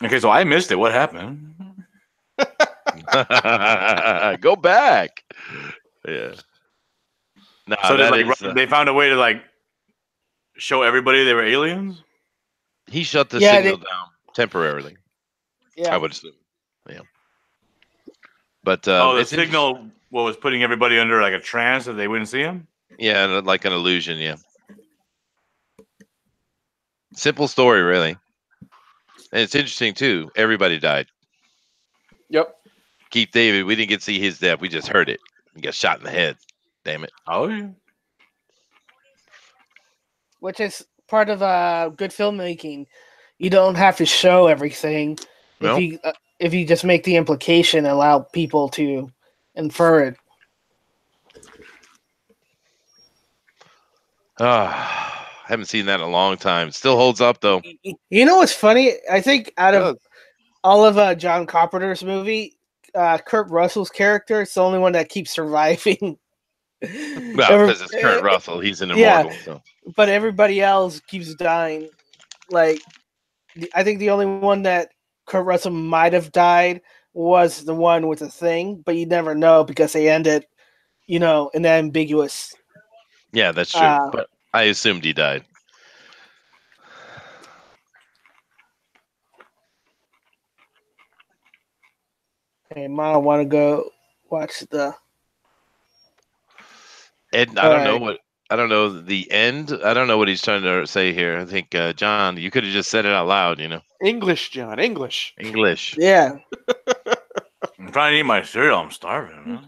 Okay, so I missed it. What happened? Go back. Yeah. Nah, So that is they found a way to like show everybody they were aliens? he shut the Yeah, signal down temporarily. I Yeah. would assume. Yeah. But Oh, the it's interesting. signal what was putting everybody under like a trance that they wouldn't see him? Yeah, like an illusion. Yeah. Simple story, really. And it's interesting too. Everybody died. Yep. Keith David, we didn't get to see his death. We just heard it. He got shot in the head. Damn it. Oh yeah. Which is part of good filmmaking. You don't have to show everything No. if you just make the implication and allow people to infer it. Haven't seen that in a long time. Still holds up though. You know what's funny? I think out of Does. all of John Carpenter's movie, Kurt Russell's character is the only one that keeps surviving. Well, because it's Kurt Russell. He's an Yeah. immortal. So. But everybody else keeps dying. Like, I think the only one that Kurt Russell might have died was the one with the thing, but you never know because they ended, in the ambiguous. Yeah, that's true. But I assumed he died. Hey, Mom, want to go watch the And I don't know the end. I don't know what he's trying to say here. I think John, you could have just said it out loud. English, John. English. English. Yeah. I'm trying to eat my cereal. I'm starving. Man.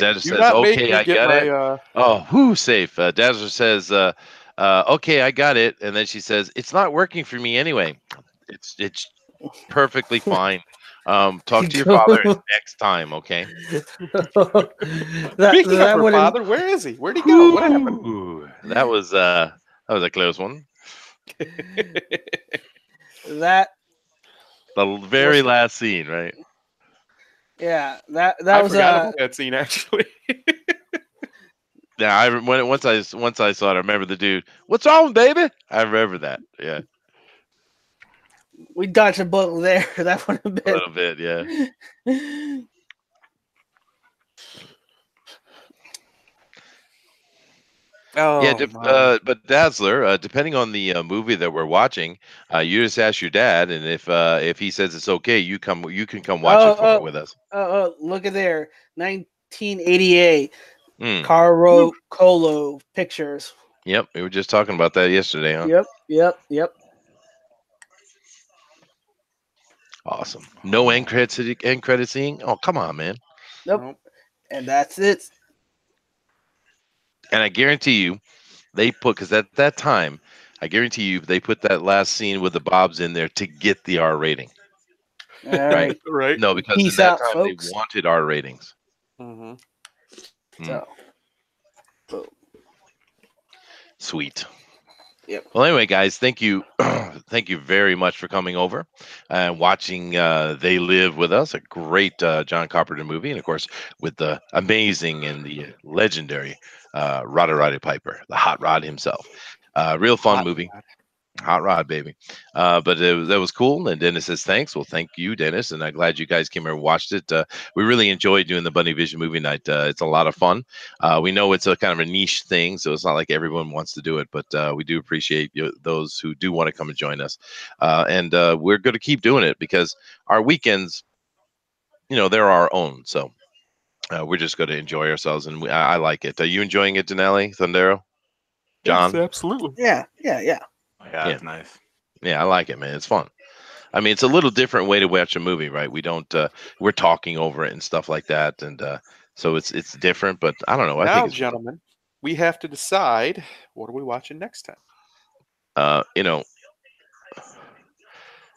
Dazzler do says, not make "Okay, me I get got my, it." Oh, whoo, safe. Dazzler says, "Okay, I got it," and then she says, "It's not working for me anyway. It's perfectly fine. Talk to your father next time, okay?" Speaking of that her would father, where is he? Where'd he go? What happened? Ooh, that was a close one. that The very last scene, right? yeah that I was forgot about that scene actually. Yeah, once I saw it, I remember the dude. What's wrong, baby? I remember that. Yeah, we dodged a bullet there. That would have a been little bit. Yeah. Oh, Yeah, my. but Dazzler, depending on the movie that we're watching, you just ask your dad, and if he says it's okay, you can come watch it with us. Look at there, 1988 Mm. Caro Colo Pictures. Yep, we were just talking about that yesterday, huh? Yep. Awesome. No end credit scene. Oh, come on, man. Nope. And that's it. And I guarantee you, they put because at that time, I guarantee you, they put that last scene with the Bobs in there to get the R rating. All right. Right. No, because Peace in that out, time folks. they wanted R ratings. Mhm. So, boom. Sweet. Yep. Well, anyway, guys, thank you, thank you very much for coming over and watching They Live with us, a great John Carpenter movie, and of course with the amazing and the legendary Roddy Piper, the Hot Rod himself. Real fun Hot movie. rod. Hot Rod, baby. But that was cool. And Dennis says thanks. Well, thank you, Dennis. And I'm glad you guys came here and watched it. We really enjoyed doing the Bunny Vision movie night. It's a lot of fun. We know it's a kind of a niche thing, so it's not like everyone wants to do it, but we do appreciate those who do want to come and join us. And we're going to keep doing it because our weekends, they're our own. So we're just going to enjoy ourselves. And I like it. Are you enjoying it, Denali, Thundero? John? Yes, absolutely. Yeah. Yeah, it's nice. Yeah, I like it, man. It's fun. I mean, it's a little different way to watch a movie, right? We don't we're talking over it and stuff like that, and so it's different. But I don't know. I Now, think it's gentlemen, we have to decide what are we watching next time.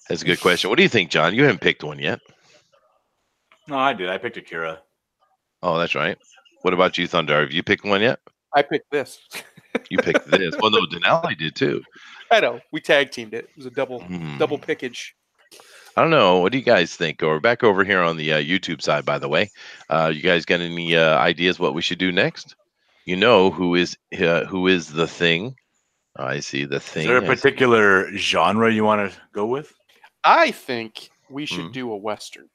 That's a good question. What do you think, John? You haven't picked one yet. No, I did. I picked Akira. Oh, that's right. What about you, Thunder? Have you picked one yet? I picked this. You picked this. Well, no, Denali did too. I know. We tag teamed it. It was a double Hmm. pickage. I don't know. What do you guys think? Or back over here on the YouTube side, by the way. You guys got any ideas what we should do next? You know who is the Thing? I see the Thing. Is there a particular genre you want to go with? I think we should do a Western.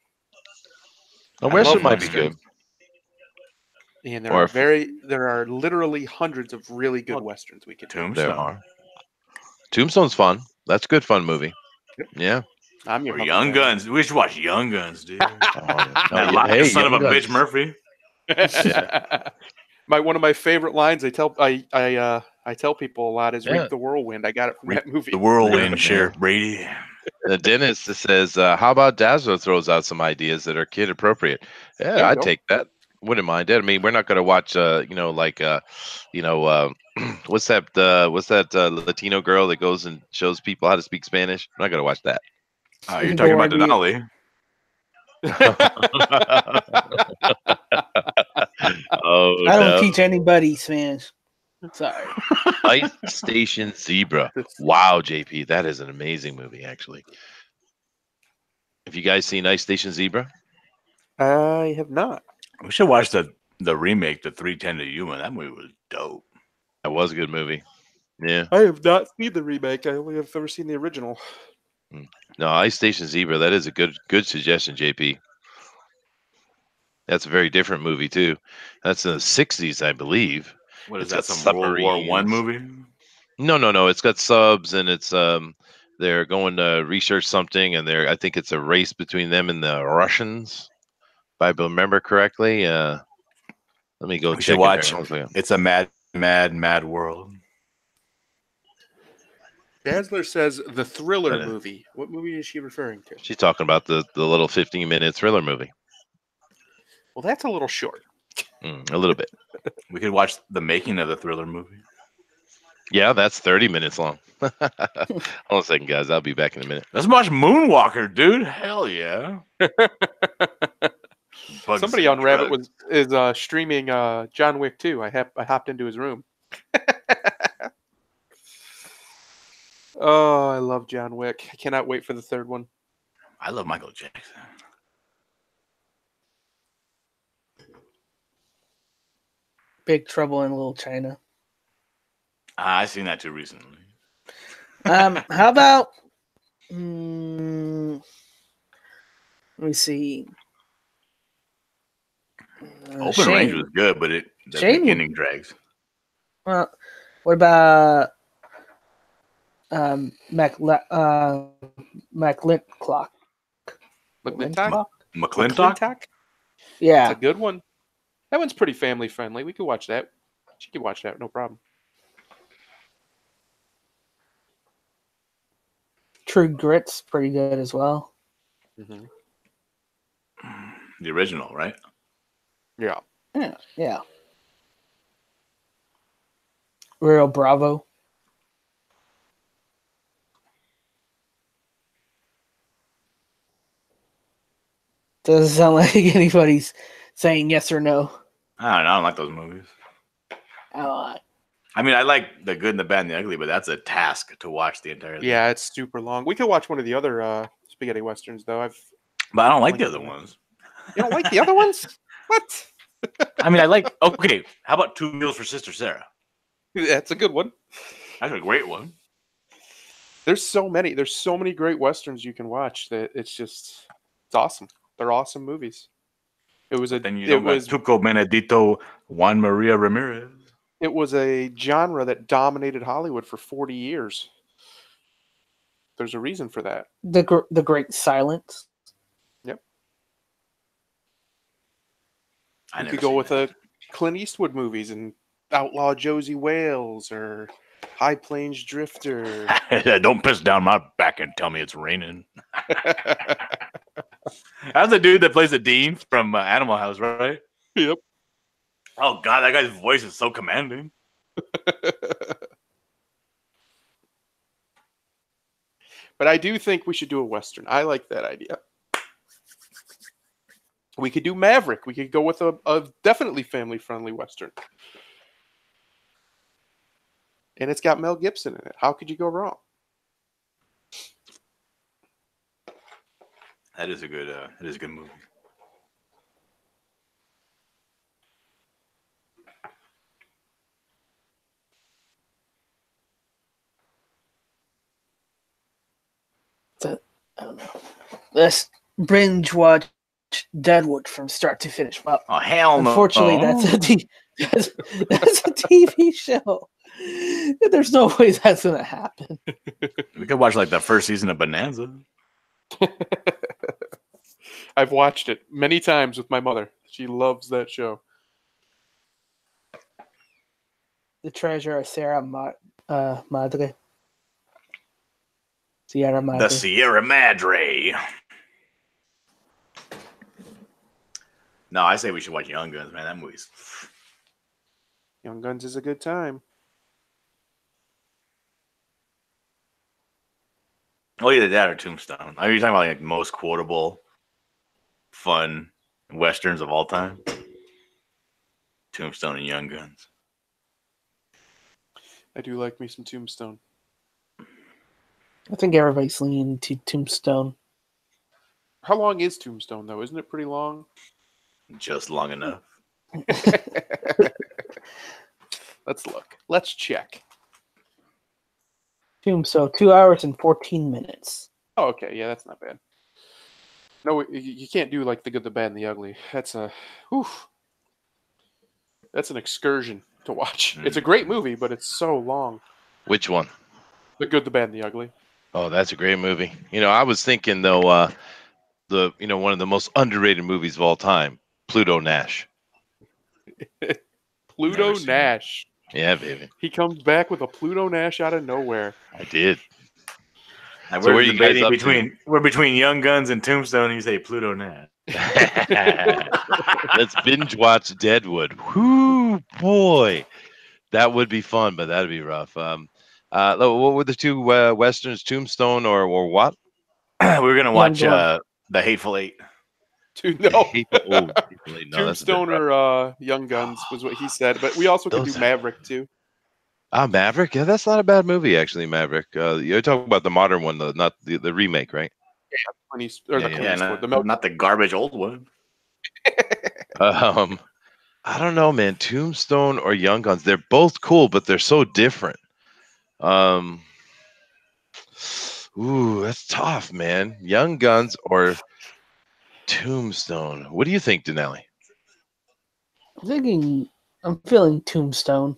A Western might be Westerns. good. And Or there are literally hundreds of really good Westerns we could do. Tombstone. There are. Tombstone's fun. That's a good fun movie. Yep. Yeah. I'm your Or Young Guns. We should watch Young Guns, dude. Hey, Son of a Young bitch, Guns. Murphy. One of my favorite lines I tell people a lot is Yeah. "Reap the Whirlwind." I got it from that movie. The Whirlwind, Sheriff Brady. Dennis says, "How about Dazzler throws out some ideas that are kid appropriate?" There Yeah, you I'd go. take that. Wouldn't mind it. I mean, we're not going to watch, what's that Latino girl that goes and shows people how to speak Spanish? I'm not going to watch that. You're talking about No Denali. Oh, I don't no. teach anybody Spanish. Sorry. Ice Station Zebra. Wow, JP, that is an amazing movie, actually. Have you guys seen Ice Station Zebra? I have not. We should watch the remake, the 310 to Yuma. That movie was dope. That was a good movie. Yeah. I have not seen the remake. I only have ever seen the original. No, Ice Station Zebra. That is a good suggestion, JP. That's a very different movie too. That's in the '60s, I believe. What is It's that? got Some World War One submarines. movie? No. It's got subs, and it's they're going to research something, and I think it's a race between them and the Russians, if I remember correctly. Let me go We check should it watch. here. Hold on. It's a mad, mad, mad world. Dazzler says the Thriller Uh, movie. What movie is she referring to? She's talking about the little 15-minute thriller movie. Well, that's a little short. A little bit. We could watch the making of the Thriller movie. Yeah, that's 30 minutes long. Hold on a second, guys. I'll be back in a minute. Let's watch Moonwalker, dude. Hell yeah. Bugs Somebody and on Rabbit drugs. is streaming John Wick 2. I hopped into his room. Oh, I love John Wick. I cannot wait for the third one. I love Michael Jackson. Big Trouble in Little China. I seen that too recently. How about? Let me see. Open Range was good, but the Shane- beginning drags. Well, what about McClintock? McClintock? McClintock? Yeah, It's a good one. That one's pretty family friendly. We could watch that. She could watch that, no problem. True Grit's pretty good as well. Mm-hmm. The original, right? Yeah. Yeah. Rio Bravo. Doesn't sound like anybody's saying yes or no. I don't know. I don't like those movies. I mean, I like the good and the bad and the ugly, but that's a task to watch the entire thing. Yeah, it's super long. We could watch one of the other spaghetti westerns, though. But I don't like the other ones. You don't like the other ones? What? I mean, I like. Okay, how about Two Meals for Sister Sarah? That's a good one. That's a great one. There's so many. There's so many great westerns you can watch that it's awesome. They're awesome movies. It was Then you don't got Tuco Benedito, Juan Maria Ramirez. It was a genre that dominated Hollywood for 40 years. There's a reason for that. The Great Silence. Yep. I You could go with Clint Eastwood movies and Outlaw Josie Wales or High Plains Drifter. Don't piss down my back and tell me it's raining. That's the dude that plays the Dean from Animal House, right? Yep. Oh God, that guy's voice is so commanding. But I do think we should do a Western. I like that idea. We could do Maverick. We could go with a definitely family-friendly Western. And it's got Mel Gibson in it. How could you go wrong? That is a good movie. I don't know. Let's binge watch Deadwood from start to finish. Well, Oh hell no! unfortunately, that's a TV show. There's no way that's gonna happen. We could watch like the first season of Bonanza. I've watched it many times with my mother. She loves that show. The Treasure of Sierra Madre. Sierra Madre. The Sierra Madre. No, I say we should watch Young Guns, man. That movie's. Young Guns is a good time. Oh, either that or Tombstone. Are you talking about like most quotable, fun westerns of all time? Tombstone and Young Guns. I do like me some Tombstone. I think everybody's leaning to Tombstone. How long is Tombstone, though? Isn't it pretty long? Just long enough. Let's look. Let's check. Tombstone, 2 hours and 14 minutes. Oh, okay. Yeah, that's not bad. No, you can't do like the good, the bad, and the ugly. That's an excursion to watch. It's a great movie, but it's so long. Which one? The good, the bad, and the ugly. Oh, that's a great movie. You know, I was thinking though, one of the most underrated movies of all time, Pluto Nash. Pluto Never seen it. Nash. Yeah, baby. He comes back with a Pluto Nash out of nowhere. I did. Now, So we're where you guys debating up to? between Young Guns and Tombstone, and you say Pluto Nash. Let's binge watch Deadwood. Whoo, boy. That would be fun, but that'd be rough. What were the two westerns, Tombstone or what? We were gonna Young watch Blood. the Hateful Eight. Dude, no. Hateful Eight. No, that's a bit Tombstone rough. or Young Guns was what he said, but we also could do Those are- Maverick too. Maverick. Yeah, that's not a bad movie, actually. Maverick. You're talking about the modern one, though, not the remake, right? Clint Yeah, Clint yeah. Eastwood, the Mel- Not the garbage old one. I don't know, man. Tombstone or Young Guns. They're both cool, but they're so different. Ooh, that's tough, man. Young Guns or Tombstone. What do you think, Denali? I'm feeling Tombstone.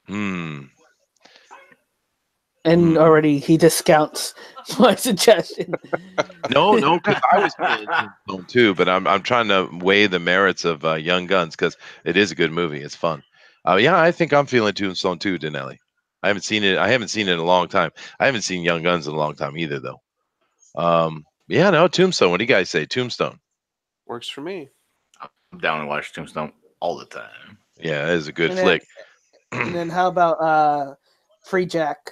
Hmm. And already he discounts my suggestion. No, because I was feeling Tombstone too, but I'm trying to weigh the merits of Young Guns because it is a good movie. It's fun. Yeah, I think I'm feeling Tombstone too, Denelli. I haven't seen it in a long time. I haven't seen Young Guns in a long time either, though. Yeah, no, Tombstone. What do you guys say? Tombstone. works for me. I'm down to watch Tombstone all the time. Yeah, it is a good And then- flick. And then how about Free Jack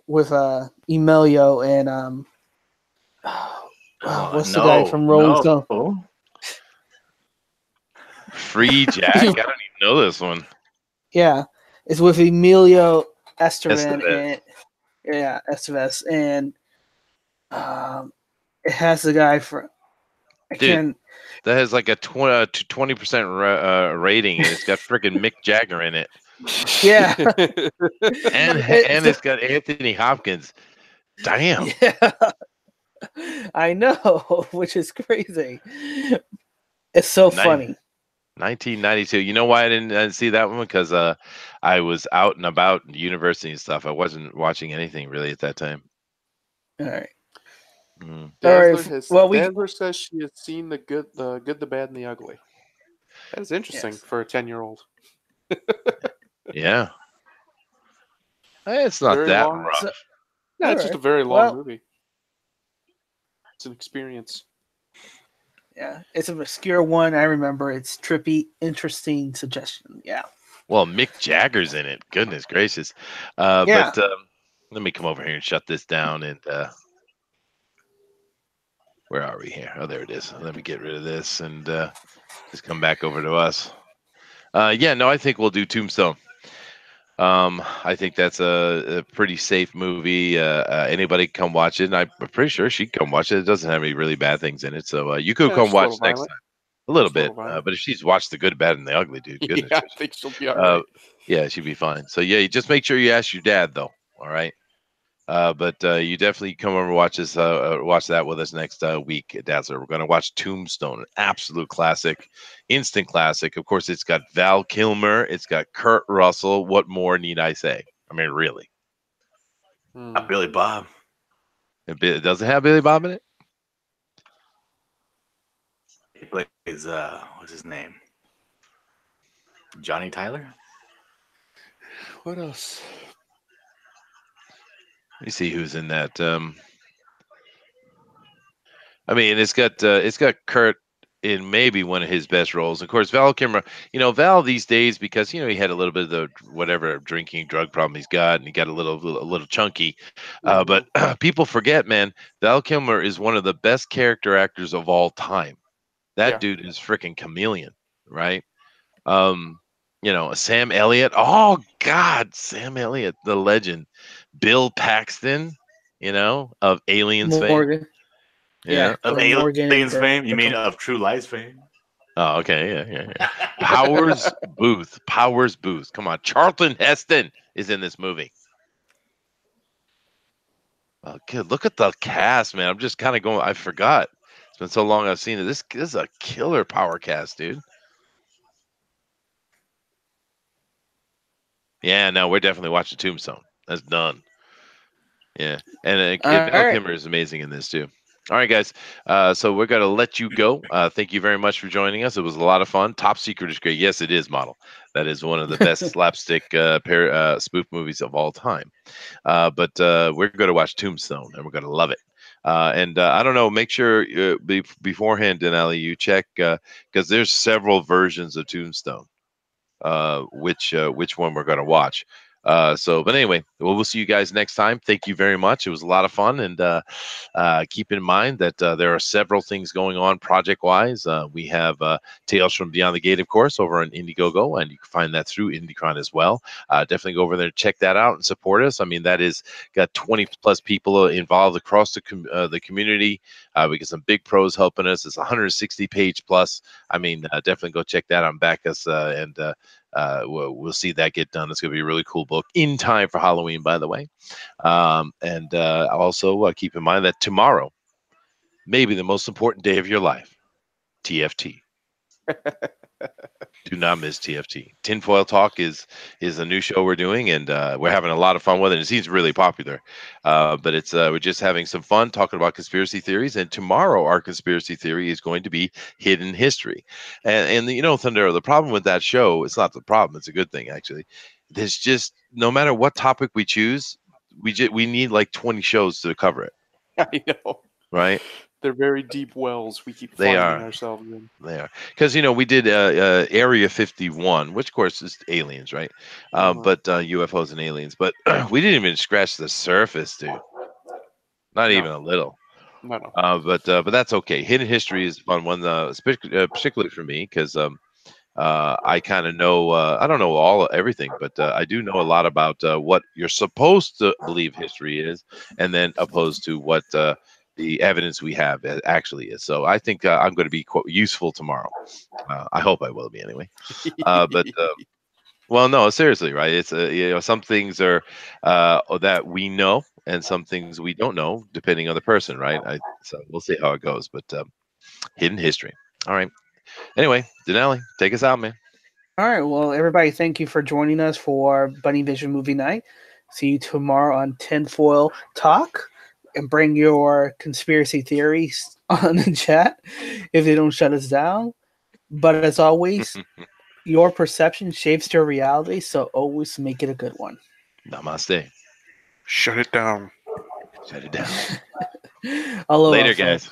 with Emilio and what's the guy from Rolling Stone? Free Jack. I don't even know this one. Yeah, it's with Emilio Estevez Estevez. and Estevez, and it has the guy from. Dude, that has like a 20% rating, and it's got freaking Mick Jagger in it, Yeah, and it's got Anthony Hopkins. Damn. yeah, I know, which is crazy. It's so funny. 1992. You know why I didn't see that one? Because I was out and about university and stuff. I wasn't watching anything really at that time. All right. Mm. Dazzler says she has seen the good, the bad, and the ugly. That is interesting for a 10-year-old. Yeah. It's not Very that long. rough. Yeah, it's just a very long movie. It's an experience. Yeah, it's an obscure one. I remember. It's trippy, interesting suggestion. Yeah. Well, Mick Jagger's in it. Goodness gracious. Yeah. But let me come over here and shut this down. And where are we here? Oh, there it is. Let me get rid of this and just come back over to us. Yeah, no, I think we'll do Tombstone. I think that's a pretty safe movie. Anybody can come watch it. And I'm pretty sure she'd come watch it. It doesn't have any really bad things in it. So you could come watch next time. A little bit. But if she's watched The Good, Bad, and the Ugly, dude, goodness. Yeah, I think she'll be all right. Yeah, she'd be fine. So yeah, you just make sure you ask your dad, though. All right. But you definitely come over and watch this. Watch that with us next week at Dazzler. We're going to watch Tombstone, an absolute classic, instant classic. Of course, it's got Val Kilmer, it's got Kurt Russell. What more need I say? I mean, really. Billy Bob. It doesn't have Billy Bob in it. He plays what's his name? Johnny Tyler. What else? Let me see who's in that. I mean, it's got Kurt in maybe one of his best roles. Of course, Val Kilmer. You know, Val these days, because he had a little bit of the whatever drinking drug problem he's got, and he got a little chunky. But people forget, man, Val Kilmer is one of the best character actors of all time. That dude is freaking chameleon, right? Sam Elliott. Oh God, Sam Elliott, the legend. Bill Paxton, of Aliens fame. Yeah, of Aliens fame. You mean of True Lies fame? Oh, okay, yeah. Powers Booth. Come on, Charlton Heston is in this movie. Oh, good. Look at the cast, man. I'm just kind of going. I forgot. It's been so long I've seen it. This is a killer power cast, dude. Yeah, no, we're definitely watching Tombstone. That's done. Yeah, and Val Kilmer is amazing in this too. All right, guys. So we're going to let you go. Thank you very much for joining us. It was a lot of fun. Top Secret is great. Yes, it is, Model. That is one of the best slapstick spoof movies of all time. But we're going to watch Tombstone, and we're going to love it. And I don't know. Make sure beforehand, Denali, you check because there's several versions of Tombstone. Which one we're going to watch. But anyway, we'll see you guys next time. Thank you very much. It was a lot of fun, and keep in mind that there are several things going on project-wise. We have Tales from Beyond the Gate, of course, over on Indiegogo, and you can find that through IndieCron as well. Definitely go over there and check that out and support us. I mean, that is got 20 plus people involved across the community. We get some big pros helping us. It's 160 page plus. I mean, definitely go check that out and back us, and we'll see that get done. It's going to be a really cool book in time for Halloween, by the way. And also keep in mind that tomorrow may be the most important day of your life. TFT. Do not miss TFT. Tinfoil Talk is a new show we're doing, and we're having a lot of fun with it. It seems really popular, but it's we're just having some fun talking about conspiracy theories. And tomorrow, our conspiracy theory is going to be hidden history. And you know, Thunder, the problem with that show, it's not the problem. It's a good thing, actually. There's just no matter what topic we choose, we need like 20 shows to cover it. I know. Right? They're very deep wells we keep They finding are. ourselves in. They are, because you know we did Area 51, which of course is aliens, right? But UFOs and aliens. But we didn't even scratch the surface, dude. Not even a little. No. But that's okay. Hidden history is a fun one, particularly for me, because I kind of know. I don't know everything, but I do know a lot about what you're supposed to believe history is, and then opposed to what the evidence we have actually is. So I think I'm going to be useful tomorrow. I hope I will be anyway. But well, no, seriously, right? It's you know, some things are that we know, and some things we don't know, depending on the person, right? So we'll see how it goes. But hidden history. All right. Anyway, Denali, take us out, man. All right. Well, everybody, thank you for joining us for Bunny Vision Movie Night. See you tomorrow on Tinfoil Talk, and bring your conspiracy theories on the chat if they don't shut us down. But as always, your perception shapes your reality, so always make it a good one. Namaste. Shut it down. Shut it down. Aloha, Later, folks. guys.